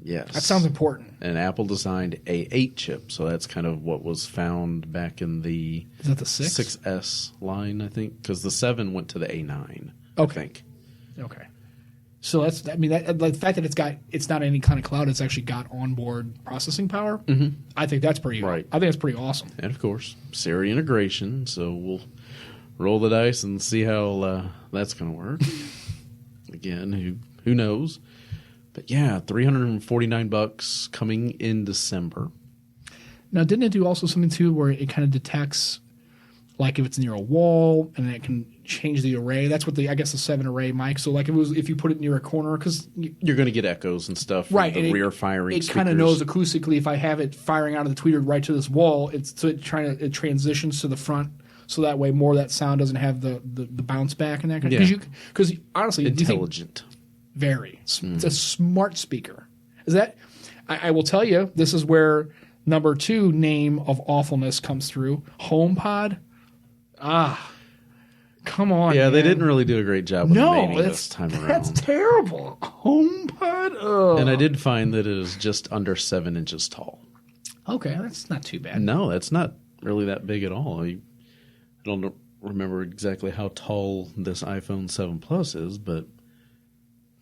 Yes. That sounds important. And Apple designed A8 chip, so that's kind of what was found back in the... Is that the 6? 6S line, I think, because the 7 went to the A9, okay. I think. Okay. So the fact that it's not any kind of cloud, it's actually got onboard processing power. Mm-hmm. I think that's pretty right. I think that's pretty awesome. And of course, Siri integration. So we'll roll the dice and see how that's going to work. Again, who knows? But yeah, $349 coming in December. Now, didn't it do also something too where it kind of detects, like if it's near a wall, and then it can change the array? That's what the 7-array mic. So like if you put it near a corner, because you're going to get echoes and stuff. Right, the rear firing. It kind of knows acoustically if I have it firing out of the tweeter right to this wall. It transitions to the front, so that way more of that sound doesn't have the bounce back and that kind of. Because honestly, intelligent. Very. It's a smart speaker. Is that? I will tell you, this is where number 2 name of awfulness comes through. HomePod. Come on. Yeah, man. They didn't really do a great job with naming this time around. That's terrible. HomePod. Ugh. And I did find that it is just under 7 inches tall. Okay, that's not too bad. No, that's not really that big at all. I don't remember exactly how tall this iPhone 7 Plus is, but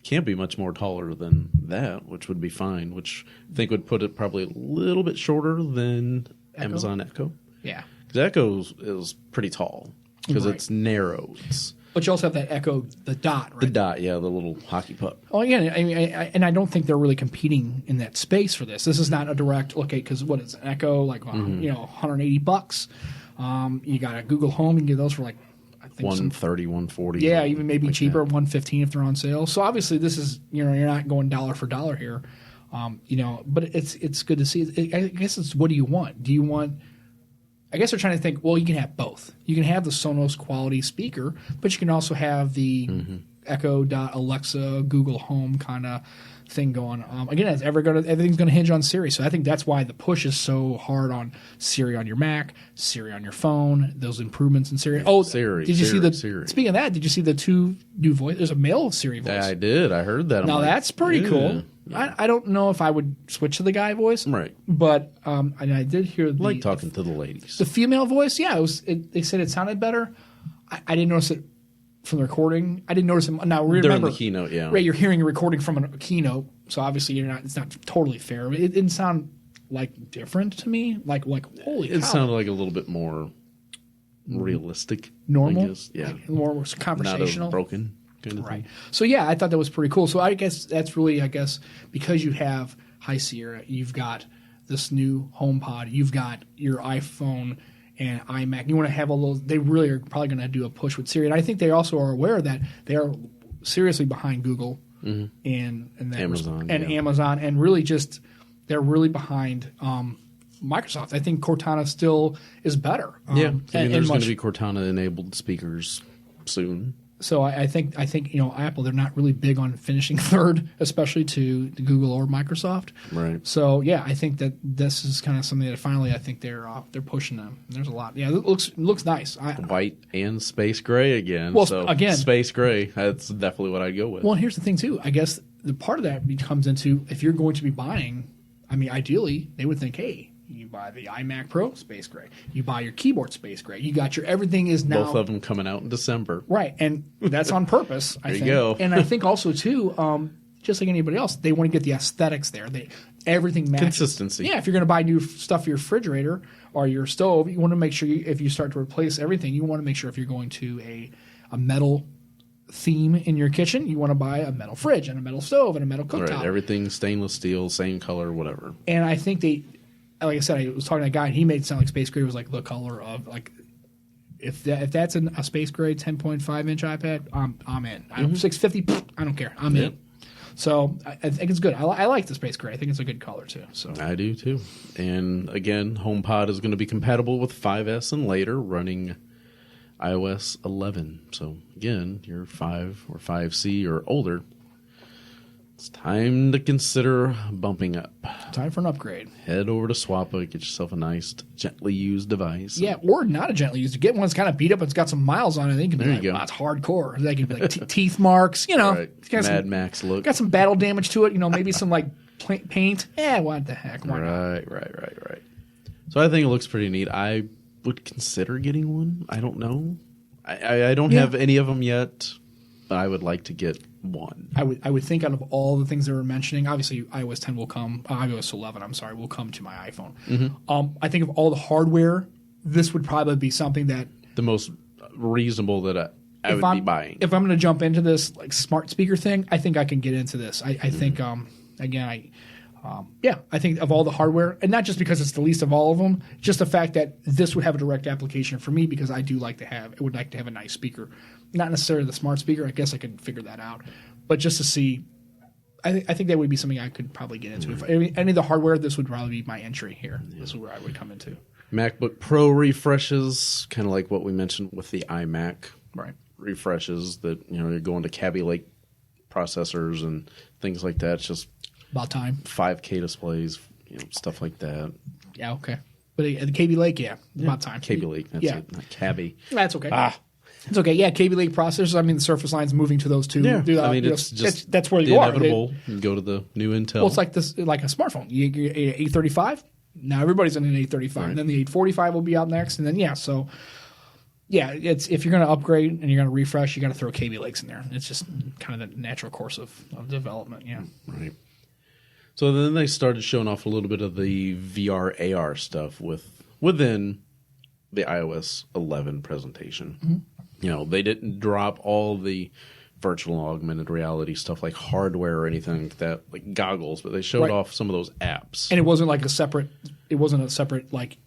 can't be much more taller than that, which would be fine, which I think would put it probably a little bit shorter than Amazon Echo. Yeah. Because Echo is pretty tall because it's narrow. But you also have that Echo, the dot, right? The dot, yeah, the little hockey puck. Oh, again, I mean, and I don't think they're really competing in that space for this. This is not a direct, okay, because what is an Echo, like, $180. You got a Google Home, you can get those for like, I think $130, $140. Yeah, even maybe like cheaper, $115 if they're on sale. So obviously this is, you're not going dollar for dollar here. But it's good to see. I guess it's, what do you want? Do you want, I guess they're trying to think, well, you can have both. You can have the Sonos quality speaker, but you can also have the Echo.Alexa, Google Home kind of thing going. Again, everything's going to hinge on Siri. So I think that's why the push is so hard on Siri on your Mac, Siri on your phone, those improvements in Siri. Oh, Siri. Did you see Siri. Speaking of that, did you see the 2 new voice? There's a male Siri voice. Yeah, I did. I heard that. Now that's pretty cool. I don't know if I would switch to the guy voice, right? But and I did hear like talking to the ladies. The female voice, yeah, they said it sounded better. I didn't notice it from the recording. I didn't notice it. Now remember during the keynote, yeah, right? You're hearing a recording from a keynote, so obviously it's not totally fair. It didn't sound like different to me. Like holy cow. It sounded like a little bit more realistic, normal, I guess. Yeah, like more conversational, not broken. Right. So yeah, I thought that was pretty cool. So I guess that's really, because you have High Sierra, you've got this new HomePod, you've got your iPhone and iMac. You want to have all those. They really are probably going to do a push with Siri, and I think they also are aware that they are seriously behind Google and that Amazon Amazon, and really just they're really behind Microsoft. I think Cortana still is better. There's going to be Cortana-enabled speakers soon. So I think Apple, they're not really big on finishing third, especially to Google or Microsoft. Right. So yeah, I think that this is kind of something that finally I think they're pushing them. There's a lot. Yeah, it looks nice. White and space gray again. Well, so again, space gray. That's definitely what I'd go with. Well, and here's the thing too. I guess the part of that comes into if you're going to be buying. I mean, ideally, they would think, hey, you buy the iMac Pro, space gray. You buy your keyboard, space gray. You got your everything is now. Both of them coming out in December. Right, and that's on purpose, I think. There you go. And I think also, too, just like anybody else, they want to get the aesthetics there. Everything matches. Consistency. Yeah, if you're going to buy new stuff for your refrigerator or your stove, you want to make sure if you start to replace everything, you want to make sure if you're going to a metal theme in your kitchen, you want to buy a metal fridge and a metal stove and a metal cooktop. Right, everything stainless steel, same color, whatever. And I think like I said, I was talking to a guy, and he made it sound like space gray was like the color of like if that's a space gray 10.5 inch iPad, I'm in. 650, I don't care. I'm in. So I think it's good. I like the space gray. I think it's a good color too. So I do too. And again, HomePod is going to be compatible with 5S and later, running iOS 11. So again, you're 5 or 5C or older. It's time to consider bumping up. Time for an upgrade. Head over to Swappa, get yourself a nice, gently used device. Yeah, or not a gently used. Get one that's kind of beat up and it's got some miles on it. They can be like, wow, it's hardcore. They can be like teeth marks, Right. Mad Max look. Got some battle damage to it, maybe some like paint. Yeah, what the heck? Why not? Right. So I think it looks pretty neat. I would consider getting one. I don't know. I don't have any of them yet, but I would like to get one. I would think out of all the things they were mentioning, obviously iOS 10 will come, iOS 11, will come to my iPhone. I think of all the hardware, this would probably be something that the most reasonable that I would be buying. If I'm going to jump into this like smart speaker thing, I think I can get into this. I think again, I think of all the hardware, and not just because it's the least of all of them, just the fact that this would have a direct application for me because I would like to have a nice speaker. Not necessarily the smart speaker. I guess I could figure that out. But just to see, I think that would be something I could probably get into. If any of the hardware, this would probably be my entry here. This is where I would come into. MacBook Pro refreshes, kind of like what we mentioned with the iMac. Right. Refreshes that, you're going to Kaby Lake processors and things like that. It's just about time. 5K displays, stuff like that. Yeah, okay. But the Kaby Lake, about time. Kaby Lake, that's it, not Kaby. That's okay. It's okay. Yeah, Kaby Lake processors. I mean, the Surface Line's moving to those two. Yeah, it's just that's where you are. Inevitable. You go to the new Intel. Well, it's like this, like a smartphone. You get 835. Now everybody's on an 835, right. And then the 845 will be out next, and then it's if you're going to upgrade and you're going to refresh, you got to throw Kaby Lakes in there. It's just kind of the natural course of development. Yeah. Right. So then they started showing off a little bit of the VR AR stuff within the iOS 11 presentation. They didn't drop all the virtual and augmented reality stuff like hardware or anything like that, like goggles, but they showed off some of those apps. And it wasn't like a separate like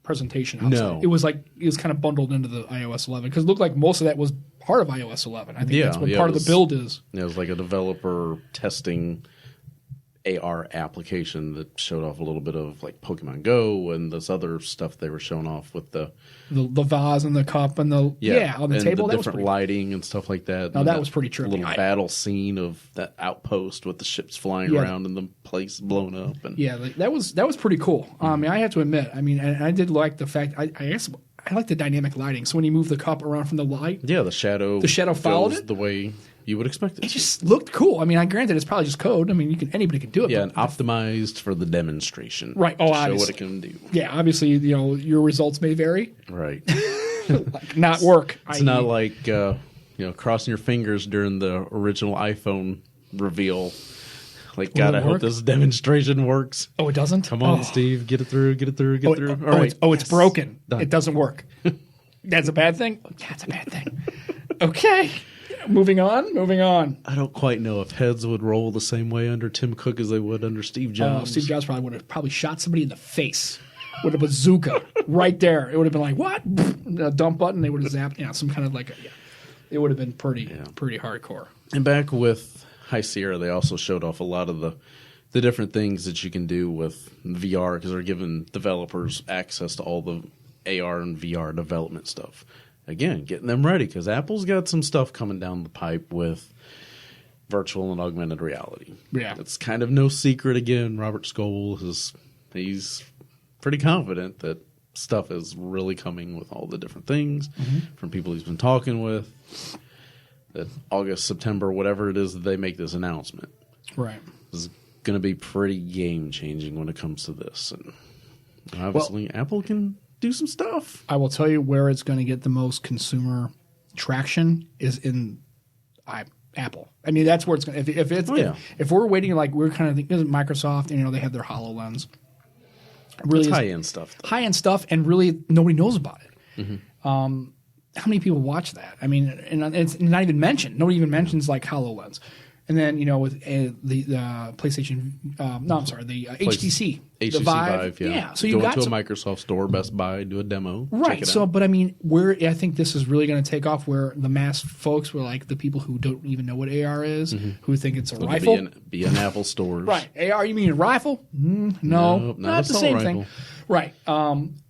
presentation outside. No. It was kind of bundled into the iOS 11 because it looked like most of that was part of iOS 11. I think that's what part of the build is. It was like a developer testing AR application that showed off a little bit of like Pokemon Go and this other stuff they were showing off with the vase and the cup and on the table. The different lighting and stuff like that. No, that was pretty trippy. Little battle scene of that outpost with the ships flying around and the place blown up. And that was pretty cool. I have to admit, and I did like the fact. I guess I like the dynamic lighting. So when you move the cup around from the light, the shadow followed it the way you would expect it. It just looked cool. Granted, it's probably just code. Anybody can do it. Yeah, and optimized for the demonstration. Right. To show what it can do. Yeah, obviously, your results may vary. Right. Like not work. It's not like crossing your fingers during the original iPhone reveal. Like, God, I hope this demonstration works. Oh, it doesn't? Come on, Steve. Get it through. All right. It's broken. Done. It doesn't work. That's a bad thing? That's a bad thing. Okay. Moving on. I don't quite know if heads would roll the same way under Tim Cook as they would under Steve Jobs. Steve Jobs would have shot somebody in the face with a bazooka right there. It would have been like, what? A dump button. They would have zapped. Some kind of like it would have been pretty hardcore. And back with High Sierra, they also showed off a lot of the different things that you can do with VR because they're giving developers access to all the AR and VR development stuff. Again, getting them ready because Apple's got some stuff coming down the pipe with virtual and augmented reality. Yeah. It's kind of no secret. Again, Robert Scoble he's pretty confident that stuff is really coming with all the different things from people he's been talking with. That August, September, whatever it is that they make this announcement. Right. Is going to be pretty game-changing when it comes to this. And obviously, Apple can do some stuff. I will tell you where it's going to get the most consumer traction is in Apple. That's where it's going to. If we're waiting, like we're kind of thinking, Microsoft, and they have their HoloLens. Really, it's high-end stuff. High-end stuff, and really nobody knows about it. How many people watch that? And it's not even mentioned. Nobody even mentions like HoloLens. And then, with the PlayStation, the HTC. HTC Vive, yeah. So you go into a Microsoft store, Best Buy, do a demo. Right. Check it out. But where I think this is really going to take off, where the mass folks were like the people who don't even know what AR is, who think it's a rifle. Be in Apple stores. Right. AR, you mean a rifle? No, not the same thing. Right.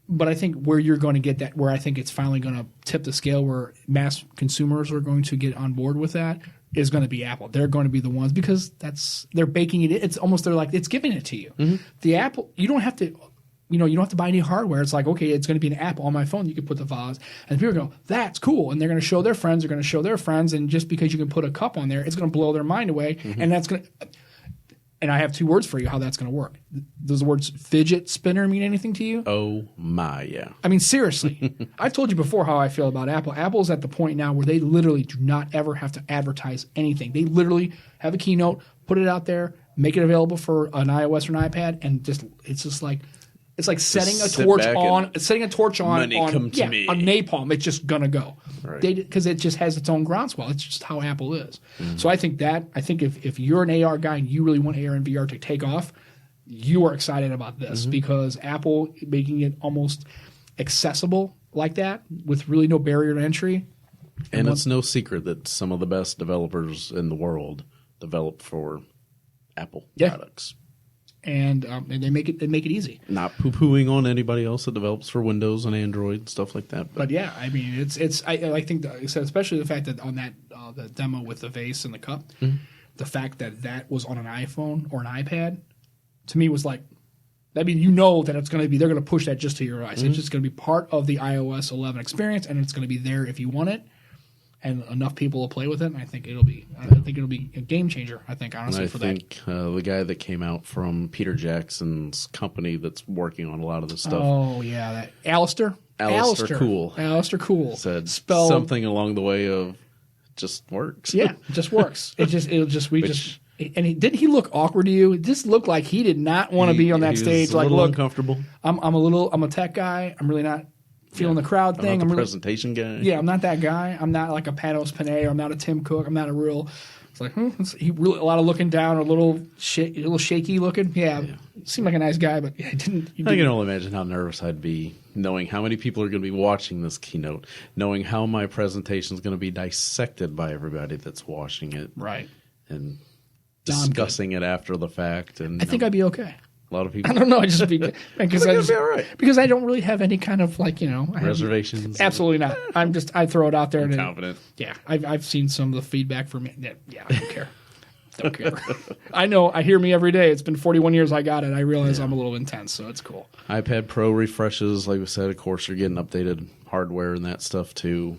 But I think where you're going to get that, where I think it's finally going to tip the scale where mass consumers are going to get on board with that, is going to be Apple. They're going to be the ones because they're baking it in. It's almost it's giving it to you. The Apple, you don't have to, you don't have to buy any hardware. It's like, okay, it's going to be an app on my phone. You can put the vase, and people go, that's cool, and they're going to show their friends. They're going to show their friends, and just because you can put a cup on there, it's going to blow their mind away, and that's going to. And I have two words for you how that's going to work. Does the words fidget spinner mean anything to you? Oh, my, yeah. Seriously. I've told you before how I feel about Apple. Apple's at the point now where they literally do not ever have to advertise anything. They literally have a keynote, put it out there, make it available for an iOS or an iPad, and it's like setting a torch on napalm. It's just gonna go, right? Because it just has its own groundswell. It's just how Apple is. So I think if you're an AR guy and you really want AR and VR to take off, you are excited about this because Apple making it almost accessible like that with really no barrier to entry. And it's no secret that some of the best developers in the world develop for Apple products. And they make it easy. Not poo-pooing on anybody else that develops for Windows and Android and stuff like that. But yeah, I think especially the fact that on that the demo with the vase and the cup, the fact that was on an iPhone or an iPad, to me was like, that it's going to be, they're going to push that just to your eyes. It's just going to be part of the iOS 11 experience, and it's going to be there if you want it. And enough people will play with it, and I think it'll be a game changer. I think honestly for that. I think the guy that came out from Peter Jackson's company that's working on a lot of this stuff. Oh yeah, that Alistair Cool. Alistair Cool said something along the way of just works. Yeah, it just works. Didn't he look awkward to you? It just looked like he did not want to be on that stage. Like, look, uncomfortable. I'm a tech guy. I'm really not feeling the crowd thing. I'm not the presentation guy. Yeah, I'm not that guy. I'm not like a Panos Panay, or I'm not a Tim Cook. I'm not a real. It's like he really a lot of looking down, a little shaky looking. Yeah, seemed like a nice guy, but I didn't. I can only imagine how nervous I'd be knowing how many people are going to be watching this keynote, knowing how my presentation is going to be dissected by everybody that's watching it, right, and discussing it after the fact. And I think I'd be okay. A lot of people. I don't know. I just because I don't really have any kind of reservations. Absolutely not. I throw it out there. I'm confident. Yeah, I've seen some of the feedback from it. Yeah, I don't care. Don't care. I know. I hear me every day. It's been 41 years I got it. I realize I'm a little intense, so it's cool. iPad Pro refreshes, like we said, of course, you're getting updated hardware and that stuff too.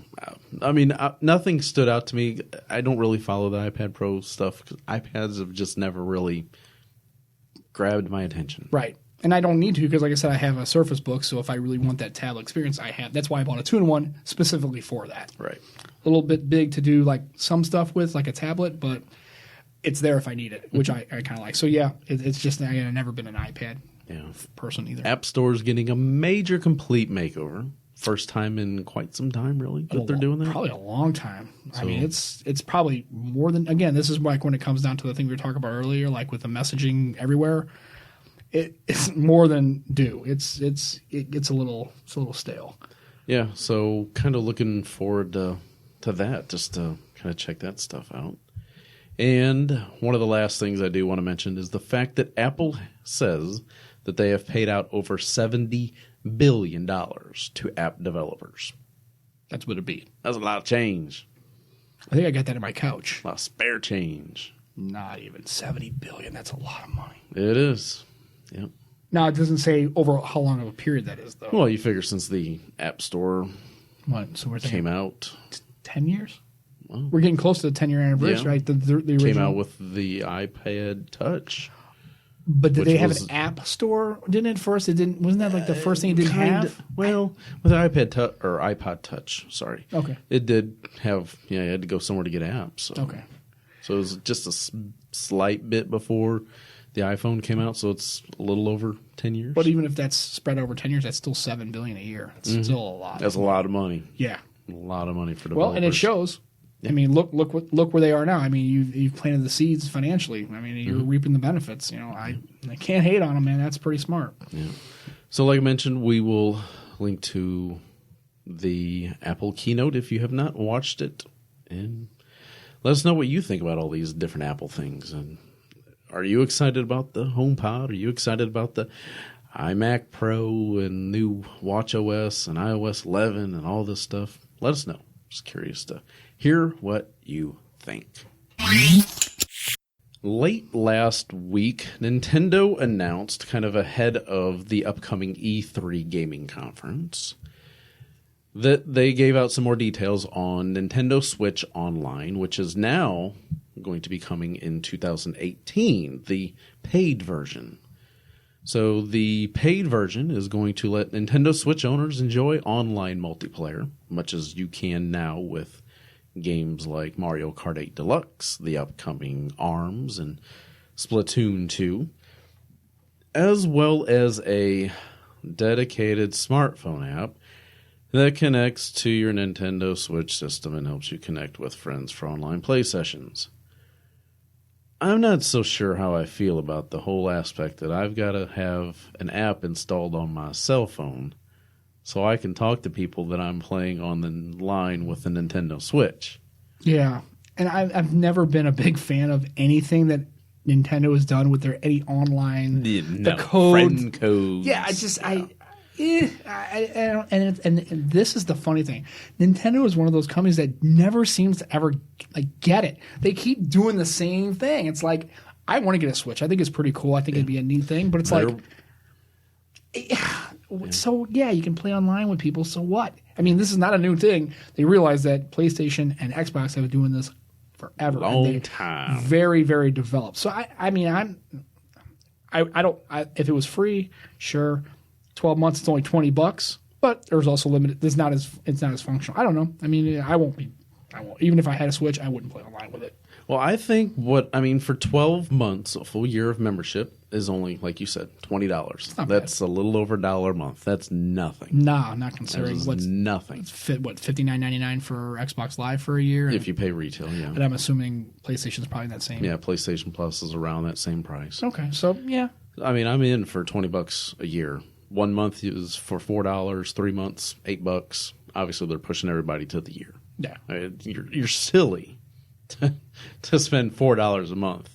I mean, nothing stood out to me. I don't really follow the iPad Pro stuff because iPads have just never really grabbed my attention. Right. And I don't need to because, like I said, I have a Surface Book, so if I really want that tablet experience, I have. That's why I bought a 2-in-1 specifically for that. Right. A little bit big to do like some stuff with, like a tablet, but it's there if I need it, which I kind of like. So, yeah, it's just I've never been an iPad person either. App Store's getting a major complete makeover. First time in quite some time, really, that they're doing that? Probably a long time. So, I mean, it's probably more than, again, this is like when it comes down to the thing we were talking about earlier, like with the messaging everywhere, it's more than due. It gets a little stale. Yeah, so kind of looking forward to that, just to kind of check that stuff out. And one of the last things I do want to mention is the fact that Apple says that they have paid out over $70 billion to app developers. That's what it'd be. That's a lot of change. I think I got that in my couch. A lot of spare change. Not even $70 billion. That's a lot of money. It is. Yep. Now, it doesn't say over how long of a period that is, though. Well, you figure since the App Store came out. 10 years? Well, we're getting close to the 10-year anniversary, right? The original came out with the iPad Touch. But did they have an app store? Didn't it first? It didn't. Wasn't that like the first thing it didn't have? Well, with the iPod Touch, sorry. Okay. It did have. Yeah, you had to go somewhere to get apps. So. Okay. So it was just a slight bit before the iPhone came out. So it's a little over 10 years. But even if that's spread over 10 years, that's still $7 billion a year. It's still a lot. That's a lot of money. Yeah. A lot of money for developers. Well, and it shows. I mean, look where they are now. I mean, you've planted the seeds financially. I mean, you're reaping the benefits. You know, I can't hate on them, man. That's pretty smart. Yeah. So, like I mentioned, we will link to the Apple keynote if you have not watched it, and let us know what you think about all these different Apple things. And are you excited about the HomePod? Are you excited about the iMac Pro and new watchOS and iOS 11 and all this stuff? Let us know. Just curious to hear what you think. Late last week, Nintendo announced, kind of ahead of the upcoming E3 gaming conference, that they gave out some more details on Nintendo Switch Online, which is now going to be coming in 2018, the paid version. So the paid version is going to let Nintendo Switch owners enjoy online multiplayer, much as you can now with games like Mario Kart 8 Deluxe, the upcoming ARMS, and Splatoon 2, as well as a dedicated smartphone app that connects to your Nintendo Switch system and helps you connect with friends for online play sessions. I'm not so sure how I feel about the whole aspect that I've got to have an app installed on my cell phone so I can talk to people that I'm playing on the line with the Nintendo Switch. Yeah, and I've never been a big fan of anything that Nintendo has done with their any online the code. Friend codes. Yeah, and this is the funny thing. Nintendo is one of those companies that never seems to ever get it. They keep doing the same thing. It's like, I want to get a Switch. I think it's pretty cool. I think it'd be a neat thing. But it's so yeah, you can play online with people. So what? I mean, this is not a new thing. They realize that PlayStation and Xbox have been doing this forever. Long time. Very, very developed. So I mean, if it was free, sure. 12 months, it's only $20, but there's also limited. It's not as functional. I don't know. I mean, I won't. Even if I had a Switch, I wouldn't play online with it. Well, I think for 12 months, a full year of membership is only, like you said, $20. That's a little over $1 a month. That's nothing. No, not considering what's nothing. $59.99 for Xbox Live for a year? If you pay retail, yeah. And I'm assuming PlayStation's probably that same. Yeah, PlayStation Plus is around that same price. Okay, so yeah. I mean, I'm in for $20 a year. 1 month is for $4, 3 months, $8. Obviously, they're pushing everybody to the year. Yeah. You're silly to spend $4 a month.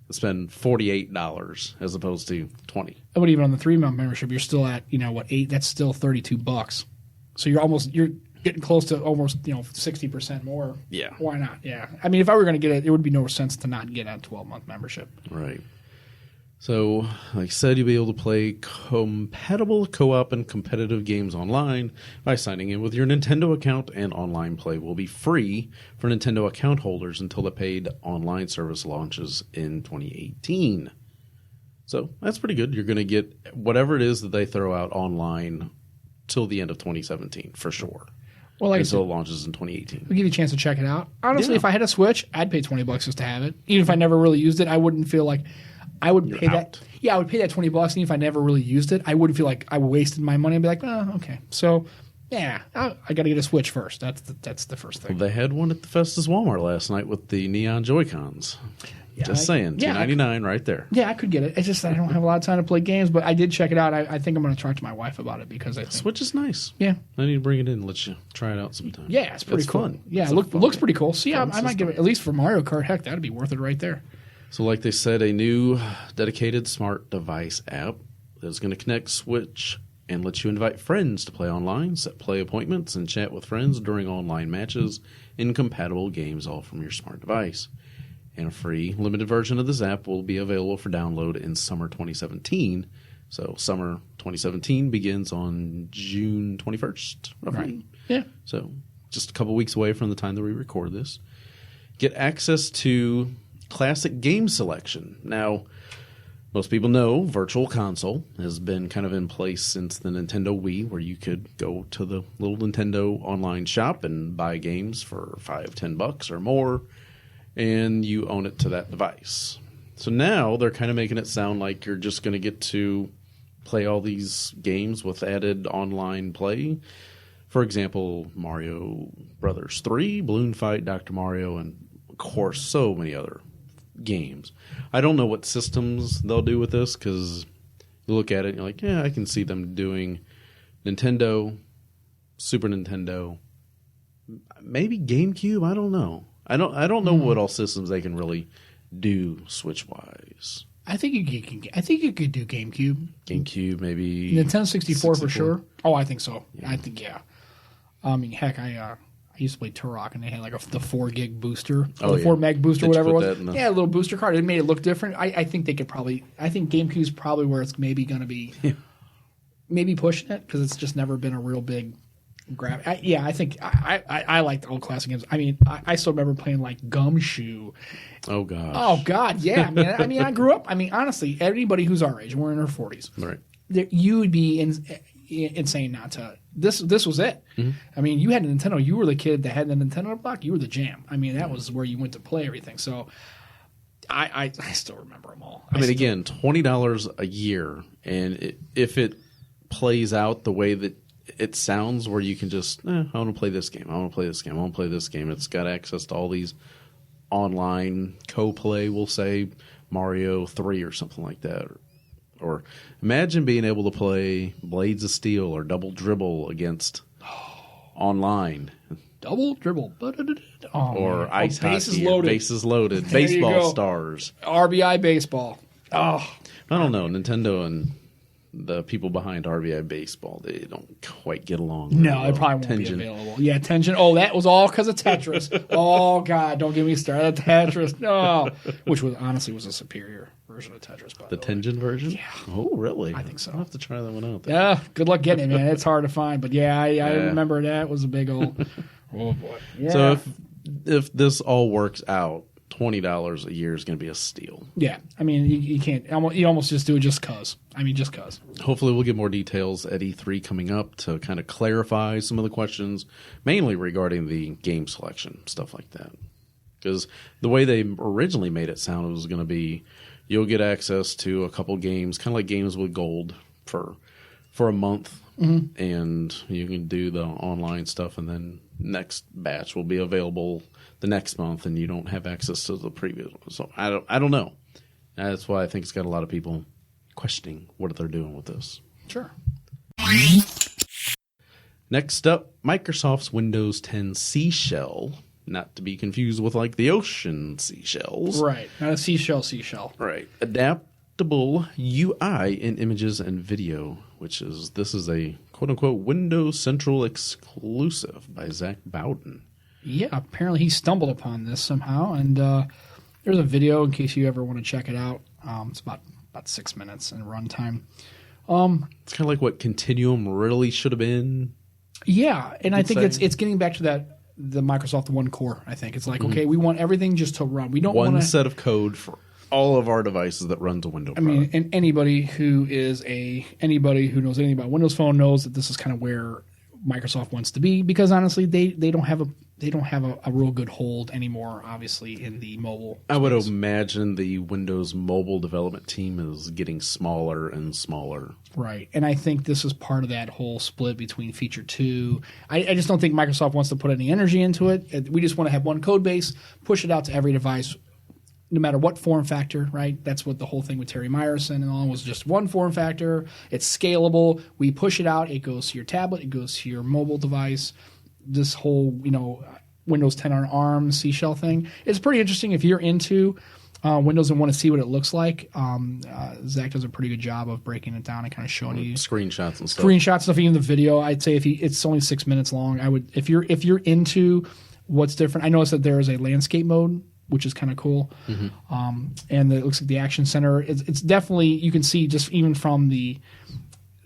To spend $48 as opposed to $20. But even on the 3-month membership, you're still at $8. That's still $32. So you're getting close to almost 60% more. Yeah. Why not? Yeah. I mean, if I were going to get it, it would be no sense to not get a 12-month membership. Right. So, like I said, you'll be able to play compatible co-op and competitive games online by signing in with your Nintendo account, and online play will be free for Nintendo account holders until the paid online service launches in 2018. So, that's pretty good. You're going to get whatever it is that they throw out online till the end of 2017, for sure. Well, like until it launches in 2018. We'll give you a chance to check it out. Honestly, if I had a Switch, I'd pay $20 just to have it. Even if I never really used it, I wouldn't feel like I would pay that. Yeah, I would pay that $20, and if I never really used it, I wouldn't feel like I wasted my money. I'd be like, oh, okay. So, yeah, I got to get a Switch first. That's the first thing. Well, they had one at the Festus Walmart last night with the neon Joy-Cons. Yeah, just saying, $2.99 right there. Yeah, I could get it. It's just I don't have a lot of time to play games, but I did check it out. I think I'm going to talk to my wife about it because Switch is nice. Yeah, I need to bring it in and let you try it out sometime. Yeah, it's pretty cool. Fun. Yeah, it looks pretty cool. So yeah, I might give it, at least for Mario Kart. Heck, that'd be worth it right there. So like they said, a new dedicated smart device app that's going to connect Switch and let you invite friends to play online, set play appointments, and chat with friends during online matches in compatible games, all from your smart device. And a free limited version of this app will be available for download in summer 2017. So summer 2017 begins on June 21st, roughly. Right. Yeah. So just a couple weeks away from the time that we record this. Get access to classic game selection. Now, most people know Virtual Console has been kind of in place since the Nintendo Wii, where you could go to the little Nintendo online shop and buy games for $5-10 or more, and you own it to that device. So now they're kind of making it sound like you're just going to get to play all these games with added online play. For example, Mario Brothers 3, Balloon Fight, Dr. Mario, and of course so many other games. I don't know what systems they'll do with this, because you look at it and you're like, yeah, I can see them doing Nintendo, Super Nintendo, maybe GameCube. I don't know. I don't know what all systems they can really do Switch wise. I think you could do GameCube. GameCube, maybe Nintendo 64 for sure. Oh, I think so. Yeah. I think I mean, heck, I used to play Turok, and they had like the 4 gig booster, the 4 meg booster, whatever it was. Yeah, a little booster card. It made it look different. I think they could probably. I think GameCube's probably where it's maybe going to be. Yeah. Maybe pushing it, because it's just never been a real big grab. I think I like the old classic games. I mean, I still remember playing like Gumshoe. Oh gosh. Oh god, yeah, man. I mean, I grew up. I mean, honestly, everybody who's our age, we're in our 40s. Right. You would be insane not to. This was it. Mm-hmm. I mean, you had a Nintendo. You were the kid that had the Nintendo block. You were the jam. I mean, that was where you went to play everything. So, I still remember them all. I mean, again, $20 a year, and if it plays out the way that it sounds, where you can just, I want to play this game. I want to play this game. I want to play this game. It's got access to all these online co-play. We'll say Mario 3 or something like that. Or imagine being able to play Blades of Steel or Double Dribble against online. Double Dribble. Or Ice Hockey. Bases Loaded. Baseball Stars. RBI Baseball. Oh. I don't know. Nintendo and the people behind RBI Baseball, they don't quite get along. No, it probably won't be available. Yeah, Tengen. Oh, that was all because of Tetris. Oh, God, don't get me started. Tetris. No. Which honestly was a superior version of Tetris. By the Tengen version? Yeah. Oh, really? I think so. I'll have to try that one out then. Yeah, good luck getting it, man. It's hard to find. But yeah, I remember that was a big old... Oh, boy. Yeah. So if this all works out, $20 a year is going to be a steal. Yeah. I mean, you can't... You almost just do it just because. I mean, just because. Hopefully we'll get more details at E3 coming up to kind of clarify some of the questions, mainly regarding the game selection, stuff like that. Because the way they originally made it sound, it was going to be you'll get access to a couple games, kind of like Games with Gold for a month, and you can do the online stuff, and then next batch will be available the next month, and you don't have access to the previous one. So I don't know. That's why I think it's got a lot of people questioning what they're doing with this. Sure. Next up, Microsoft's Windows 10 Seashell, not to be confused with like the ocean seashells. Right, not a seashell. Right. Adaptable UI in images and video, this is a quote-unquote Windows Central exclusive by Zach Bowden. Yeah, apparently he stumbled upon this somehow, and there's a video in case you ever want to check it out. It's about 6 minutes in runtime. It's kind of like what Continuum really should have been. Yeah, and I think it's getting back to the Microsoft One Core. I think it's like, okay, we want everything just to run. We don't want one set of code for all of our devices that runs a Windows product. I mean, and anybody who knows anything about Windows Phone knows that this is kind of where Microsoft wants to be, because honestly, they don't have a real good hold anymore. Obviously, in the mobile space. I would imagine the Windows mobile development team is getting smaller and smaller. Right, and I think this is part of that whole split between Feature 2. I just don't think Microsoft wants to put any energy into it. We just want to have one code base, push it out to every device, no matter what form factor, right? That's what the whole thing with Terry Myerson and all was, just one form factor. It's scalable. We push it out. It goes to your tablet. It goes to your mobile device. This whole, Windows 10 on ARM seashell thing. It's pretty interesting if you're into Windows and want to see what it looks like. Zach does a pretty good job of breaking it down and kind of showing you screenshots and stuff. Even the video. I'd say it's only 6 minutes long. If you're into what's different. I noticed that there is a landscape mode, which is kind of cool. And it looks like the Action Center. It's definitely, you can see just even from the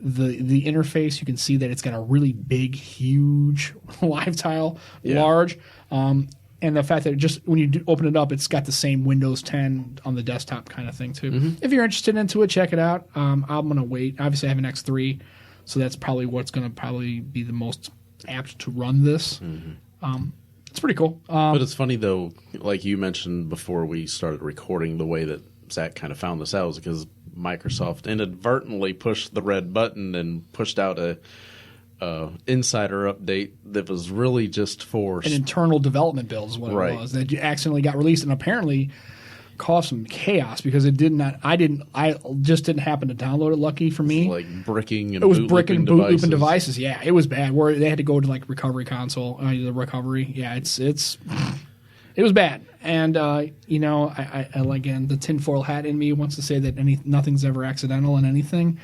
interface, you can see that it's got a really big, huge live tile, large. And the fact that just when you open it up, it's got the same Windows 10 on the desktop kind of thing too. If you're interested into it, check it out. I'm going to wait. Obviously, I have an X3, so that's probably what's going to probably be the most apt to run this. It's pretty cool. But it's funny, though, like you mentioned before we started recording, the way that Zach kind of found this out was because Microsoft inadvertently pushed the red button and pushed out a insider update that was really just for an internal development build is what it was, that accidentally got released and apparently caused some chaos because it did not. I just didn't happen to download it. Lucky for me, like bricking and it was bricking boot looping devices. Yeah, it was bad. Where they had to go to like recovery console, the recovery. Yeah, it was bad. And I again, the tinfoil hat in me wants to say that nothing's ever accidental in anything.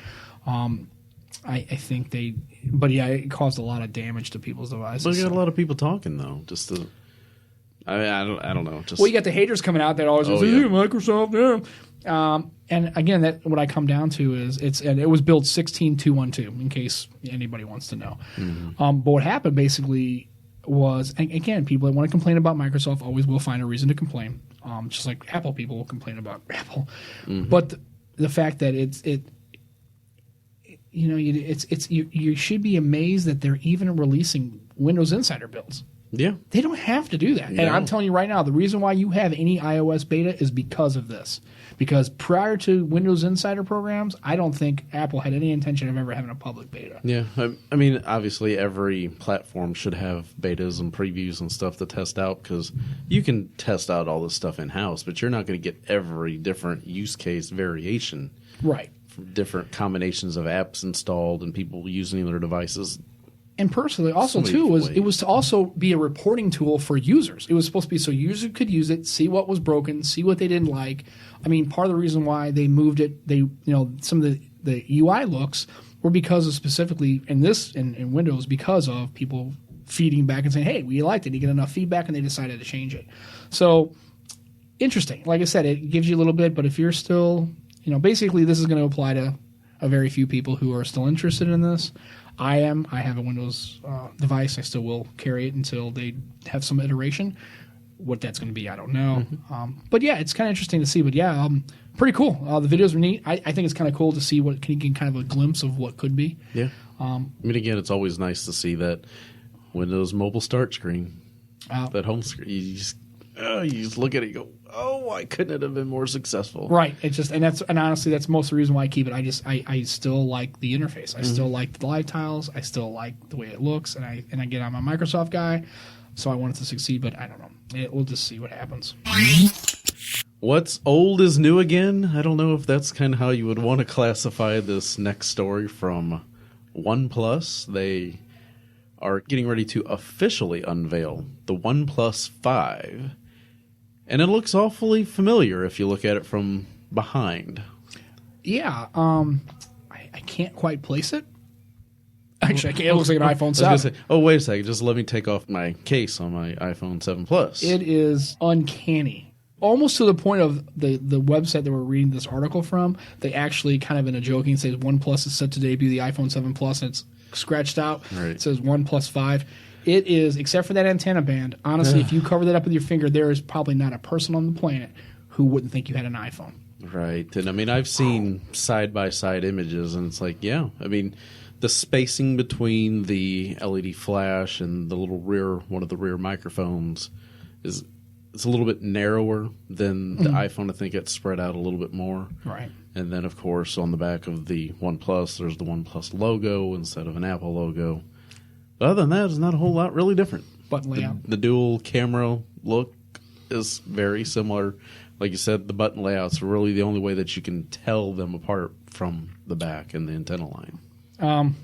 I think it caused a lot of damage to people's devices. But you got a lot of people talking though. I don't know. You got the haters coming out that always Microsoft, yeah. And again, that what I come down to is it was built 16.212 in case anybody wants to know. But what happened basically was, again, people that want to complain about Microsoft always will find a reason to complain, just like Apple people will complain about Apple. But the fact that you should be amazed that they're even releasing Windows Insider builds. Yeah. They don't have to do that. No. And I'm telling you right now, the reason why you have any iOS beta is because of this. Because prior to Windows Insider programs, I don't think Apple had any intention of ever having a public beta. Yeah. I mean, obviously, every platform should have betas and previews and stuff to test out because you can test out all this stuff in-house, but you're not going to get every different use case variation. Right. From different combinations of apps installed and people using their devices. And personally, also too, it was to also be a reporting tool for users. It was supposed to be so users could use it, see what was broken, see what they didn't like. I mean, part of the reason why they moved it, some of the UI looks were because of specifically in Windows because of people feeding back and saying, "Hey, we liked it." You get enough feedback, and they decided to change it. So interesting. Like I said, it gives you a little bit, but if you're still, basically, this is going to apply to a very few people who are still interested in this. I have a Windows device. I still will carry it until they have some iteration. What that's going to be, I don't know. But yeah, it's kind of interesting to see. But yeah, pretty cool. The videos are neat. I think it's kind of cool to see what can you get kind of a glimpse of what could be. Yeah. I mean, again, it's always nice to see that Windows mobile start screen, that home screen. you just look at it and go, oh, why couldn't it have been more successful? Right. It's just, and honestly, that's most of the reason why I keep it. I still like the interface. I still like the live tiles. I still like the way it looks. And again, I'm a Microsoft guy, so I want it to succeed, but I don't know. We'll just see what happens. What's old is new again? I don't know if that's kind of how you would want to classify this next story from OnePlus. They are getting ready to officially unveil the OnePlus 5. And it looks awfully familiar if you look at it from behind. Yeah, I can't quite place it. Actually, I can't. It looks like an iPhone 7. Say, oh, wait a second. Just let me take off my case on my iPhone 7 Plus. It is uncanny. Almost to the point of the website that we're reading this article from, they actually kind of in a joking says OnePlus is set to debut the iPhone 7 Plus, and it's scratched out. Right. It says OnePlus 5. It is, except for that antenna band, honestly, if you cover that up with your finger, there is probably not a person on the planet who wouldn't think you had an iPhone. Right. And I mean, I've seen side-by-side images, and it's like, yeah. I mean, the spacing between the LED flash and the little one of the rear microphones it's a little bit narrower than the iPhone. I think it's spread out a little bit more. Right. And then, of course, on the back of the OnePlus, there's the OnePlus logo instead of an Apple logo. But other than that, it's not a whole lot really different. Button layout. The dual camera look is very similar. Like you said, the button layout's really the only way that you can tell them apart from the back and the antenna line.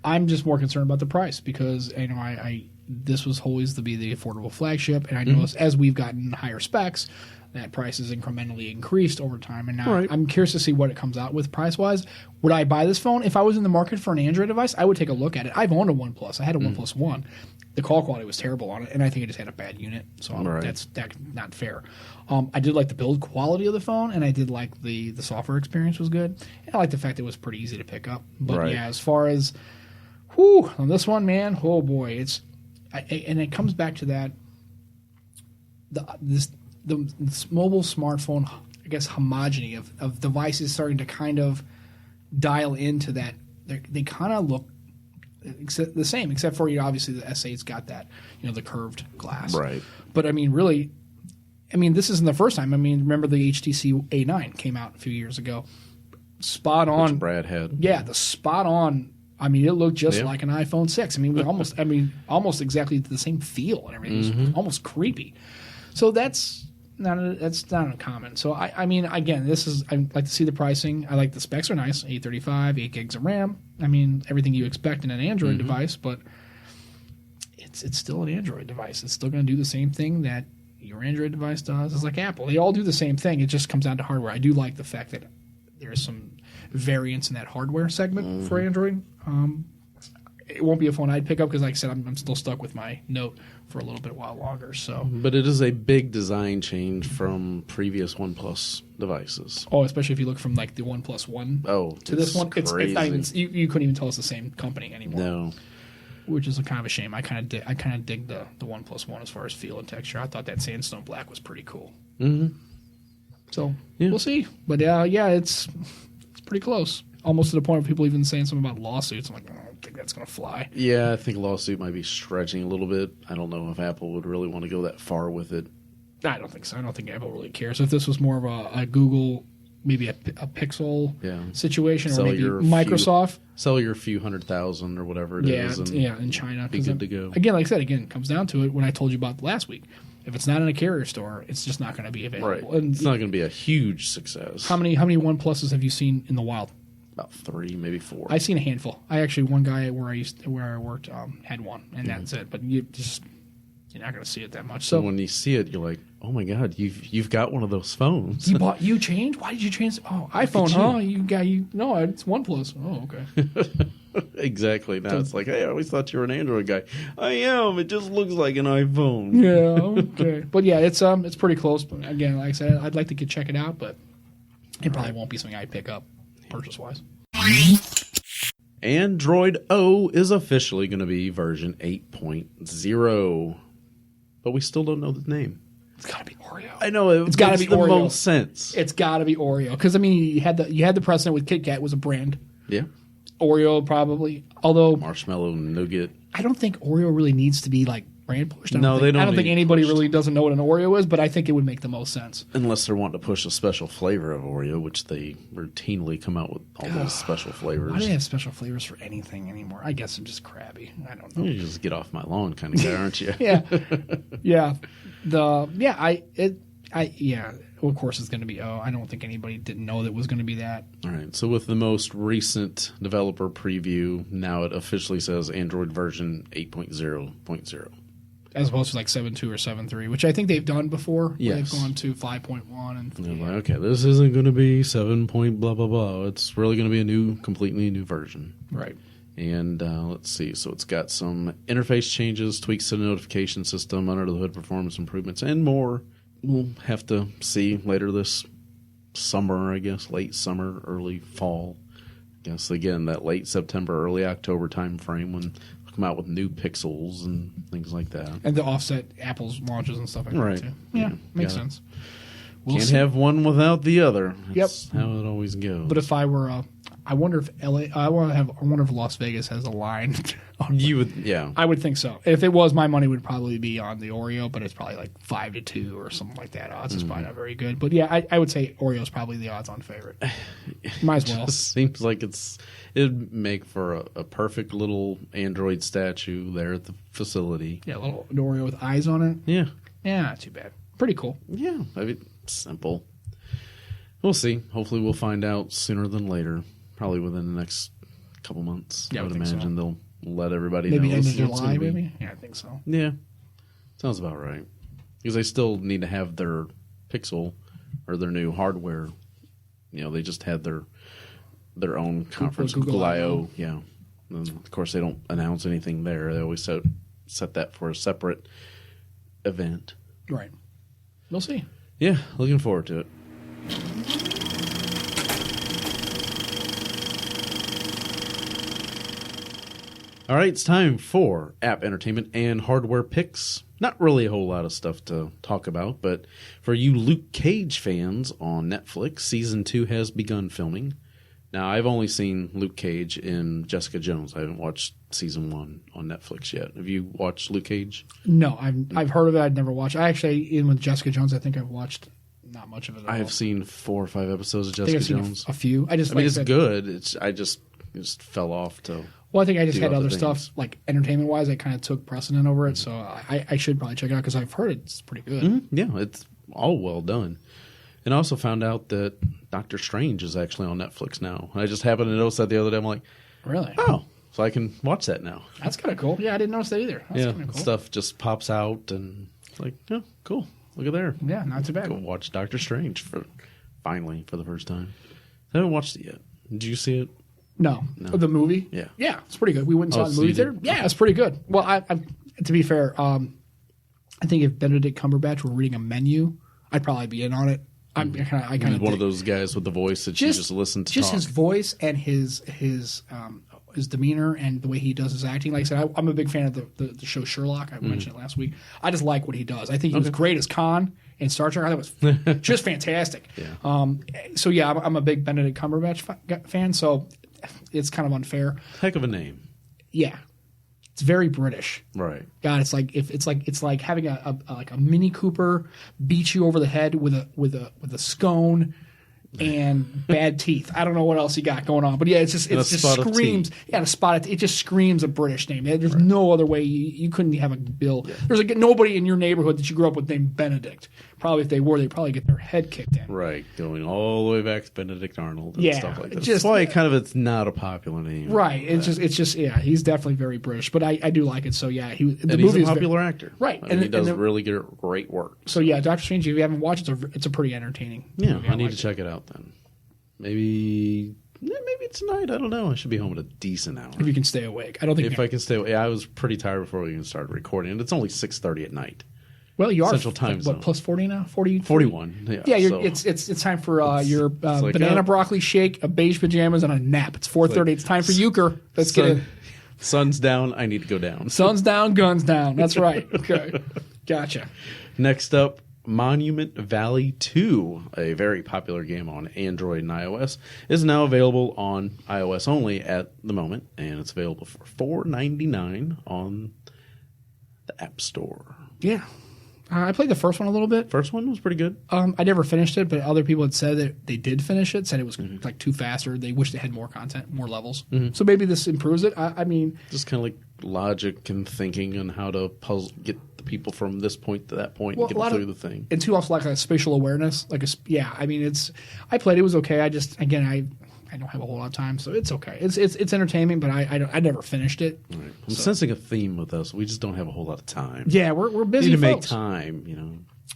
I'm just more concerned about the price because this was always to be the affordable flagship, and I know as we've gotten higher specs, that price has incrementally increased over time. And now I'm curious to see what it comes out with price-wise. Would I buy this phone? If I was in the market for an Android device, I would take a look at it. I've owned a OnePlus. I had a OnePlus 1. The call quality was terrible on it, and I think it just had a bad unit. So that's not fair. I did like the build quality of the phone, and I did like the software experience was good. And I like the fact that it was pretty easy to pick up. But yeah, as far as on this one, man, oh boy, and it comes back to that the mobile smartphone, I guess, homogeny of devices starting to kind of dial into that. They kind of look the same, except for obviously the S8's got that, the curved glass. Right. But I mean, really, this isn't the first time. Remember the HTC A9 came out a few years ago. Spot on. Which Brad had. Yeah, the spot on. It looked just like an iPhone 6. It was almost exactly the same feel and everything. It was almost creepy. So that's not uncommon. So again, I like to see the pricing. I like the specs are nice. 835, 8 gigs of RAM. Everything you expect in an Android device, but it's still an Android device. It's still going to do the same thing that your Android device does. It's like Apple. They all do the same thing. It just comes down to hardware. I do like the fact that there's some variance in that hardware segment for Android. It won't be a phone I'd pick up because, like I said, I'm still stuck with my Note for a little bit while longer. So, but it is a big design change from previous OnePlus devices. Oh, especially if you look from like the OnePlus One to this one, it's not even, you couldn't even tell it's the same company anymore. No, which is a kind of a shame. I kind of dig the OnePlus One as far as feel and texture. I thought that sandstone black was pretty cool. So we'll see, but it's pretty close. Almost to the point where people even saying something about lawsuits. I'm like, I don't think that's going to fly. Yeah, I think a lawsuit might be stretching a little bit. I don't know if Apple would really want to go that far with it. I don't think so. I don't think Apple really cares. If this was more of a Google, maybe a Pixel situation, or maybe Microsoft. Sell your few 100,000 or whatever it is. And in China. Be good to go. Again, like I said, it comes down to it when I told you about last week. If it's not in a carrier store, it's just not going to be available. Right. And it's not going to be a huge success. How many OnePluses have you seen in the wild? About 3, maybe 4. I've seen a handful. One guy where I worked had one, and that's it. But you're not going to see it that much. So when you see it, you're like, oh my god, you've got one of those phones. You changed? Why did you change? Oh, iPhone, huh? No, it's OnePlus. Oh, okay. Exactly. Now it's like, hey, I always thought you were an Android guy. I am. It just looks like an iPhone. Yeah. Okay. But yeah, it's pretty close. But again, like I said, I'd like to check it out, but it probably won't be something I'd pick up purchase-wise. Android O is officially going to be version 8.0, but we still don't know the name. It's got to be Oreo. I know it's got to be the Oreo. Most sense. It's got to be Oreo because you had the precedent with Kit Kat was a brand. Yeah. Oreo probably, although marshmallow nougat. I don't think Oreo really needs to be like brand pushed. They don't. I don't think anybody pushed. really doesn't know what an Oreo is, but I think it would make the most sense. Unless they're wanting to push a special flavor of Oreo, which they routinely come out with all those special flavors. Why do they have special flavors for anything anymore? I guess I'm just crabby. I don't know. You just get off my lawn kind of guy, aren't you? Yeah. Well, of course, it's going to be I don't think anybody didn't know that it was going to be that. All right. So with the most recent developer preview, now it officially says Android version 8.0.0. As opposed to like 7.2 or 7.3, which I think they've done before. Yes. They've gone to 5.1. And they're like, okay, this isn't going to be 7 point blah, blah, blah. It's really going to be a completely new version. Right. And let's see. So it's got some interface changes, tweaks to the notification system, under the hood performance improvements, and more. We'll have to see later this summer, I guess, late summer, early fall. I guess, again, that late September, early October time frame when they'll come out with new pixels and things like that. And the offset Apple's launches and stuff like that, too. Yeah, makes sense. Can't have one without the other. That's yep. how it always goes. But if I were... I wonder if I wonder if Las Vegas has a line. You would, yeah. I would think so. If it was, my money would probably be on the Oreo, but it's probably like 5-2 or something like that. Odds is probably not very good. But yeah, I would say Oreo's probably the odds-on favorite. Might as well. It seems like it'd make for a perfect little Android statue there at the facility. Yeah, a little Oreo with eyes on it. Yeah. Yeah, not too bad. Pretty cool. Yeah, I mean, simple. We'll see. Hopefully we'll find out sooner than later. Probably within the next couple months. Yeah, I would imagine they'll let everybody know. Maybe end of July, maybe? Yeah, I think so. Yeah. Sounds about right. Because they still need to have their Pixel or their new hardware. You know, they just had their own conference, Google I/O. Yeah. And of course, they don't announce anything there. They always set that for a separate event. Right. We'll see. Yeah, looking forward to it. All right, it's time for app entertainment and hardware picks. Not really a whole lot of stuff to talk about, but for you Luke Cage fans on Netflix, Season 2 has begun filming. Now, I've only seen Luke Cage in Jessica Jones. I haven't watched Season 1 on Netflix yet. Have you watched Luke Cage? No, I've heard of it. I'd never watched it. I actually, in with Jessica Jones, I think I've watched not much of it at all. I have seen 4 or 5 episodes of I think Jessica I've seen Jones. a few. I mean, it's good. I just fell off to... Well, I think I just had other stuff, like entertainment-wise, that kind of took precedent over it, so I should probably check it out, because I've heard it's pretty good. Mm-hmm. Yeah, it's all well done. And I also found out that Doctor Strange is actually on Netflix now. I just happened to notice that the other day. I'm like, really? Oh, so I can watch that now. That's kind of cool. Yeah, I didn't notice that either. That's kind of cool. Stuff just pops out, and it's like, oh, cool. Look at there. Yeah, not too bad. Go watch Doctor Strange finally for the first time. I haven't watched it yet. Did you see it? No. The movie? Yeah. Yeah, it's pretty good. We went and saw it in the movie theater. Yeah, it's pretty good. Well, I to be fair, I think if Benedict Cumberbatch were reading a menu, I'd probably be in on it. I kind of one of those guys with the voice that you just listen to just talk. His voice and his demeanor and the way he does his acting. Like I said, I'm a big fan of the show Sherlock. I mentioned it last week. I just like what he does. I think he was great as Khan in Star Trek. I thought it was just fantastic. Yeah. So yeah, I'm a big Benedict Cumberbatch fan. So it's kind of unfair. Heck of a name. Yeah. It's very British. Right. God, it's like having a Mini Cooper beat you over the head with a scone and bad teeth. I don't know what else you got going on, but yeah, it just screams. Yeah, a spot. It just screams a British name. There's no other way you couldn't have a bill. Yeah. There's nobody in your neighborhood that you grew up with named Benedict. Probably if they were, they'd probably get their head kicked in. Right, going all the way back to Benedict Arnold and stuff like that. That's why it's not a popular name. Right. It's just he's definitely very British, but I do like it. So yeah, he's a popular actor. Right, and he does really great work. So yeah, Doctor Strange. If you haven't watched it, it's a pretty entertaining. Yeah, I need to check it out then. Maybe tonight. I don't know. I should be home at a decent hour if you can stay awake. I don't think if I can stay awake. Yeah, I was pretty tired before we even started recording, and it's only 6:30 at night. Well, you are Central Time Zone. What, plus 40 now? 41. Yeah. Yeah, it's time for your banana broccoli shake, a beige pajamas, and a nap. It's 4:30. It's time for euchre. Let's get in. Sun's down. I need to go down. Sun's down, guns down. That's right. Okay, gotcha. Next up, Monument Valley 2, a very popular game on Android and iOS, is now available on iOS only at the moment, and it's available for $4.99 on the App Store. Yeah. I played the first one a little bit. First one was pretty good. I never finished it, but other people had said that they did finish it, said it was like too fast, or they wish they had more content, more levels. So maybe this improves it. I mean, just kind of like logic and thinking on how to get the people from this point to that point and get them through the thing. And two, also like a spatial awareness. I mean, I played it was okay. I just I don't have a whole lot of time, so it's okay. It's entertaining, but I never finished it. Right. I'm sensing a theme with us. We just don't have a whole lot of time. Yeah, we're busy. We need to folks. make time,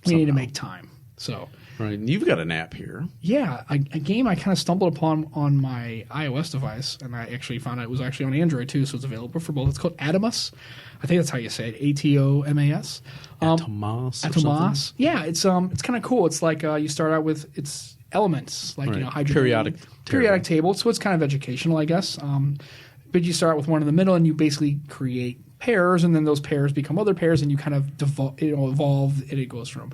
We need to make time. So right, and you've got an app here. Yeah, a game I kind of stumbled upon on my iOS device, and I actually found out it was actually on Android too, so it's available for both. It's called Atomus. I think that's how you say it. Atomas. Atomas. Yeah, it's kind of cool. It's like you start out with its elements, like hydrogen, periodic table. So it's kind of educational, I guess. But you start with one in the middle, and you basically create pairs, and then those pairs become other pairs, and you kind of evolve. And it goes from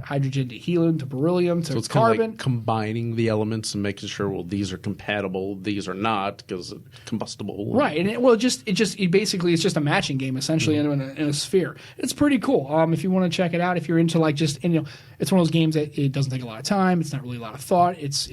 hydrogen to helium to beryllium to it's carbon. Kind of like combining the elements and making sure these are compatible, these are not because it's combustible. Right, and basically it's just a matching game essentially in a sphere. It's pretty cool. If you want to check it out, if you're into it's one of those games that it doesn't take a lot of time. It's not really a lot of thought. It's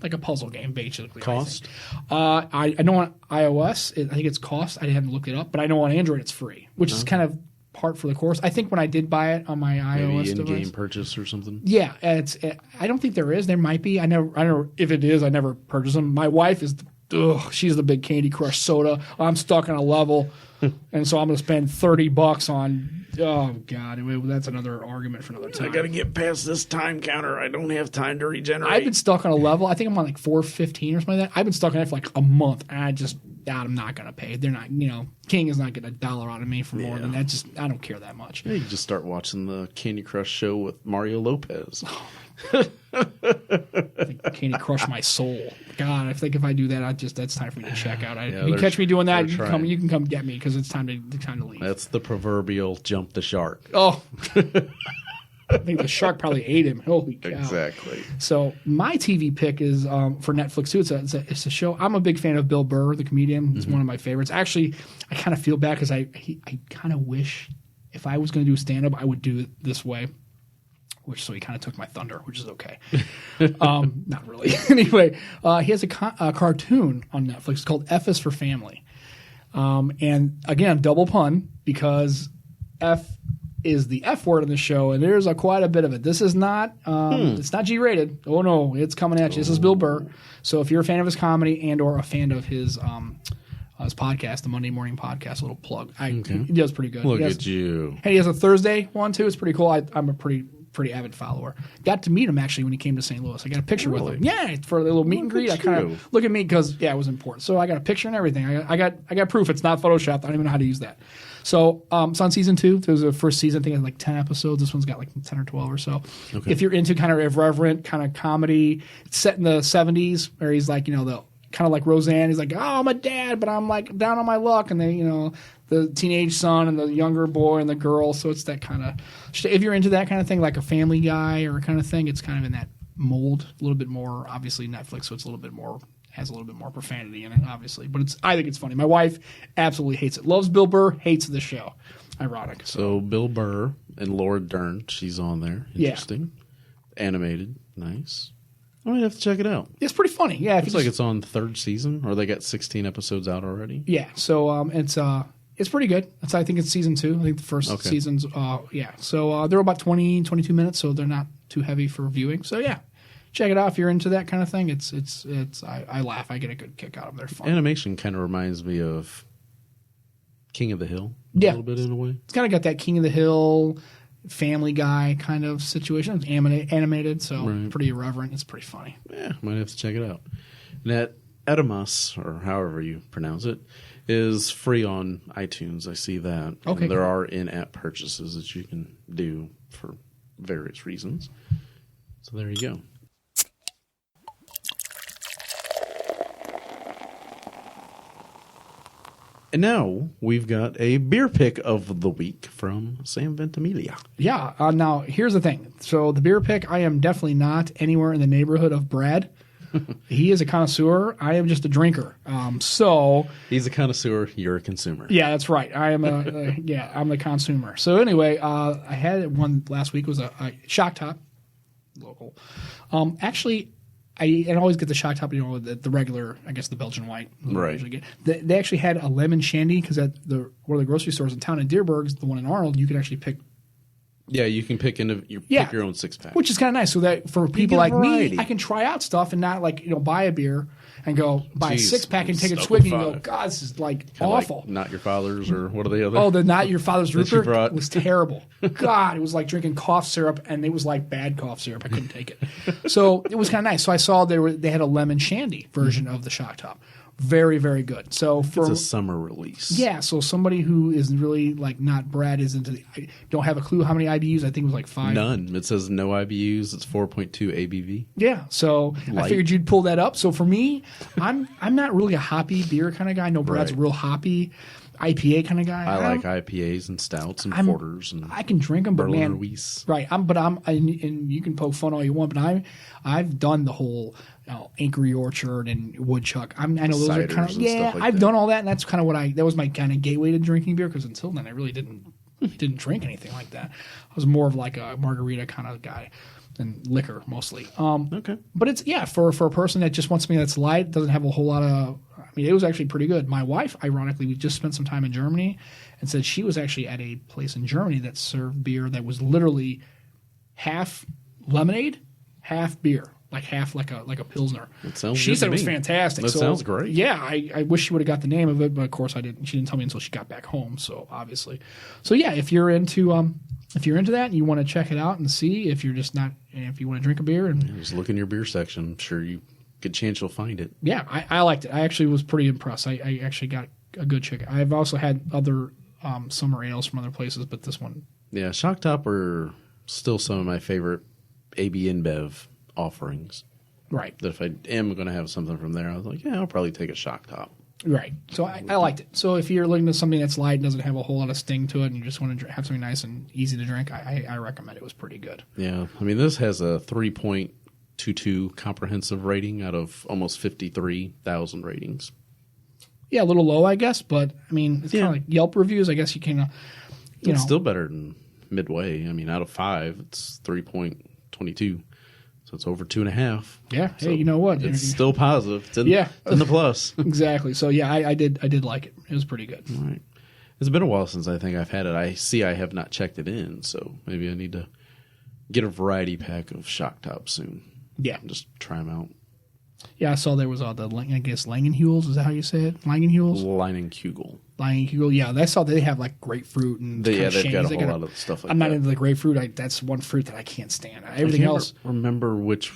like a puzzle game basically. Cost? I know on iOS I think it's cost. I haven't looked it up, but I know on Android it's free, which is kind of part for the course. I think when I did buy it on my iOS device, in-game purchase or something. Yeah, I don't think there is. There might be. I never. If it is, I never purchased them. My wife is. She's the big Candy Crush soda. I'm stuck on a level, and so I'm going to spend $30 on. Oh God, that's another argument for another time. I got to get past this time counter. I don't have time to regenerate. I've been stuck on a level. I think I'm on like 415 or something like that. I've been stuck on it for like a month, and I'm not going to pay. They're not, King is not getting $1 out of me for more than that. I don't care that much. Yeah, you just start watching the Candy Crush show with Mario Lopez. Candy Crush my soul. God, I think if I do that, that's time for me to check out. If you catch me doing that, you can come get me because it's time to leave. That's the proverbial jump the shark. Oh. I think the shark probably ate him. Holy cow. Exactly. So my TV pick is for Netflix too. It's a show. I'm a big fan of Bill Burr, the comedian. It's one of my favorites. Actually, I kind of feel bad because I kind of wish if I was going to do stand-up, I would do it this way. So he kind of took my thunder, which is okay. Not really. Anyway, he has a cartoon on Netflix called F is for Family. And again, double pun because F is the F word in the show, and there's quite a bit of it. This is not it's not G-rated. Oh no, it's coming at you. This is Bill Burr. So if you're a fan of his comedy and or a fan of his podcast, the Monday Morning Podcast, a little plug. He does pretty good. Look at you. And he has a Thursday one too. It's pretty cool. I'm a pretty avid follower. Got to meet him actually when he came to St. Louis. I got a picture with him. Yeah, for a little meet and greet. I kind of look at me because it was important. So I got a picture and everything. I got proof it's not photoshopped. I don't even know how to use that. So it's on season 2. There was a first season. I think it had like 10 episodes. This one's got like 10 or 12 or so. Okay. If you're into kind of irreverent kind of comedy, it's set in the 70s where he's like, the kind of like Roseanne. He's like, oh, I'm a dad, but I'm like down on my luck. And then, the teenage son and the younger boy and the girl. So it's that kind of, if you're into that kind of thing, like a Family Guy or kind of thing, it's kind of in that mold, a little bit more, obviously Netflix. So it's a little bit more, has a little bit more profanity in it, obviously. But I think it's funny. My wife absolutely hates it. Loves Bill Burr, hates the show. Ironic. So Bill Burr and Laura Dern, she's on there. Interesting. Yeah. Animated. Nice. I might have to check it out. It's pretty funny. Yeah. Looks like it's on 3rd season, or they got 16 episodes out already. Yeah. So it's pretty good. I think it's season 2. I think the first season's, So they're about 20, 22 minutes, so they're not too heavy for viewing. So yeah, check it out if you're into that kind of thing. I laugh. I get a good kick out of them. They're fun. Animation kind of reminds me of King of the Hill a little bit in a way. It's kind of got that King of the Hill, Family Guy kind of situation. It's animated, so pretty irreverent. It's pretty funny. Yeah, might have to check it out. And that Atomus, or however you pronounce it, is free on iTunes. I see that. Okay. And there are in-app purchases that you can do for various reasons. So there you go. And now we've got a beer pick of the week from Sam Ventimiglia. Yeah. Now, here's the thing. So the beer pick, I am definitely not anywhere in the neighborhood of Brad. He is a connoisseur. I am just a drinker. So he's a connoisseur. You're a consumer. Yeah, that's right. I am I'm the consumer. So anyway, I had one last week. Was a shock top, local. Actually, I always get the shock top. The regular, I guess the Belgian white. Right. They actually had a lemon shandy because at one of the grocery stores in town in Deerberg's, the one in Arnold, you could actually pick. Yeah, you can pick pick your own 6-pack, which is kind of nice. So that for people like me, I can try out stuff and not buy a beer and go buy a 6-pack and take a swig and go, God, this is kinda awful. Like Not Your Father's or what are the other? Oh, the Not Your Father's Rupert was terrible. God, it was like drinking cough syrup, and it was like bad cough syrup. I couldn't take it. So it was kind of nice. So I saw they had a lemon shandy version of the shock top. Very, very good. So it's a summer release. Yeah, so somebody who is really not Brad is into I don't have a clue how many IBUs. I think it was 5. None. It says no IBUs. It's 4.2 ABV. Yeah, so I figured you'd pull that up. So for me, I'm not really a hoppy beer kind of guy. No, Brad's real hoppy IPA kind of guy. I like IPAs and stouts and porters and I can drink them, but man, Weiss. Right. And you can poke fun all you want, but I've done the whole Anchory Orchard and Woodchuck. I know those are kind of I've done all that, and that's kind of that was my kind of gateway to drinking beer because until then I really didn't drink anything like that. I was more of a margarita kind of guy. And liquor mostly. Okay. But it's for a person that just wants something that's light, doesn't have a whole lot of. I mean, it was actually pretty good. My wife, ironically, we just spent some time in Germany, and said she was actually at a place in Germany that served beer that was literally half lemonade, half beer, half like a pilsner. She said it was fantastic. That sounds great. Yeah, I wish she would have got the name of it, but of course I didn't. She didn't tell me until she got back home. So obviously, if you're into that and you want to check it out and see if you're just not, if you want to drink a beer and just look in your beer section, I'm sure good chance you'll find it. Yeah, I liked it. I actually was pretty impressed. I actually got a good chick. I've also had other summer ales from other places, but this one. Yeah, Shock Top are still some of my favorite AB InBev offerings. Right. That if I am going to have something from there, I was like, I'll probably take a Shock Top. Right. So I liked it. So if you're looking at something that's light and doesn't have a whole lot of sting to it and you just want to have something nice and easy to drink, I recommend it. It was pretty good. Yeah. I mean, this has a 3.22 comprehensive rating out of almost 53,000 ratings. Yeah, a little low, I guess, but I mean, it's kind of like Yelp reviews. I guess you can, it's still better than Midway. I mean, out of 5, it's 3.22. So it's over 2.5. Yeah. So hey, you know what? It's still positive. It's in the plus. Exactly. So yeah, I did like it. It was pretty good. All right. It's been a while since I think I've had it. I have not checked it in, so maybe I need to get a variety pack of Shock Top soon. Yeah. Just try them out. Yeah, I saw there was Langenhuels. Is that how you say it? Langenhuels? Leinenkugel. Yeah, I saw they have grapefruit and they've got a whole lot of stuff like that. I'm not into the grapefruit. That's one fruit that I can't stand. Everything else. Remember which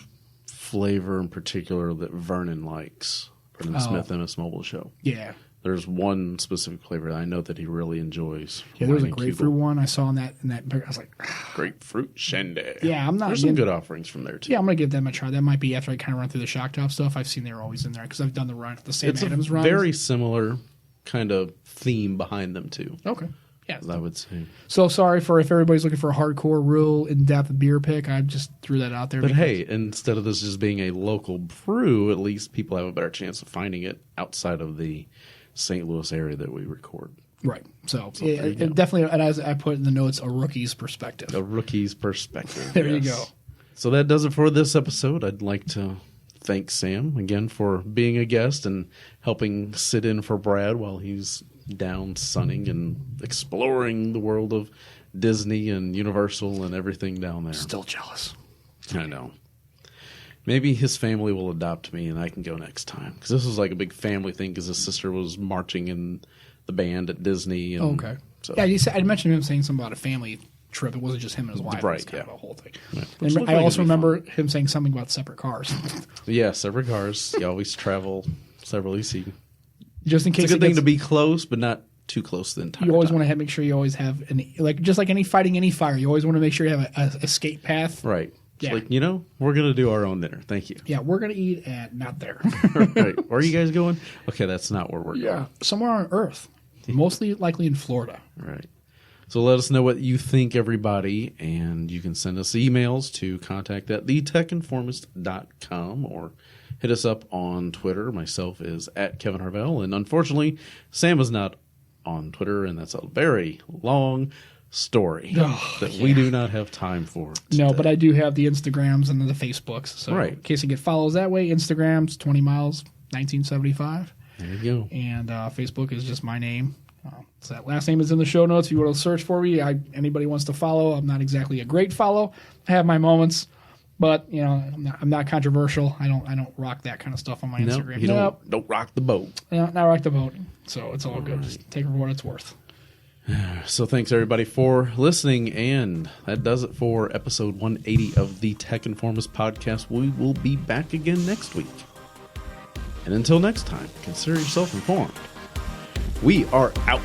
flavor in particular that Vernon likes. Vernon Smith MS Mobile Show. Yeah. There's one specific flavor that I know that he really enjoys. Yeah, there was a grapefruit one I saw in that. I was like, grapefruit shandy. Yeah, I'm not. There's some good offerings from there too. Yeah, I'm gonna give them a try. That might be after I kind of run through the Shock Top stuff. I've seen they're always in there because I've done the Sam Adams runs. Very similar kind of theme behind them too. Okay. Yeah, I would say. So sorry if everybody's looking for a hardcore, real in-depth beer pick. I just threw that out there. But hey, instead of this just being a local brew, at least people have a better chance of finding it outside of the St. Louis area that we record. Right. So it definitely, and as I put in the notes, a rookie's perspective. A rookie's perspective. There you go. So that does it for this episode. I'd like to thank Sam again for being a guest and helping sit in for Brad while he's down sunning and exploring the world of Disney and Universal and everything down there. Still jealous. I know. Maybe his family will adopt me and I can go next time. Because this was like a big family thing because his sister was marching in the band at Disney. And okay. So. Yeah, I mentioned him saying something about a family trip. It wasn't just him and his wife. Right, it was kind of a whole thing. Yeah. And I also remember him saying something about separate cars. Yeah, separate cars. You always travel separately. So just in case it's a good thing to be close, but not too close the entire time. You always want to make sure you always have, just like any fighting any fire, you always want to make sure you have an escape path. Right. Yeah. Like, we're going to do our own dinner. Thank you. Yeah, we're going to eat at not there. Right. Where are you guys going? Okay, that's not where we're going. Yeah, somewhere on Earth. Mostly likely in Florida. Right. So let us know what you think, everybody, and you can send us emails to contact@thetechinformist.com, or hit us up on Twitter. Myself is at Kevin Harvell, and unfortunately, Sam is not on Twitter, and that's a very long story we do not have time for today. No, but I do have the Instagrams and the Facebooks. So right. in case you get follows that way, Instagram's 20 Miles 1975. There you go. And Facebook is just my name. So that last name is in the show notes. If you want to search for me, anybody wants to follow. I'm not exactly a great follow. I have my moments, but I'm not controversial. I don't rock that kind of stuff on my Instagram. Don't rock the boat. Not rock the boat. So it's all good. Right. Just take it for what it's worth. So thanks everybody for listening, and that does it for episode 180 of the Tech Informist Podcast. We will be back again next week. And until next time, consider yourself informed. We are out.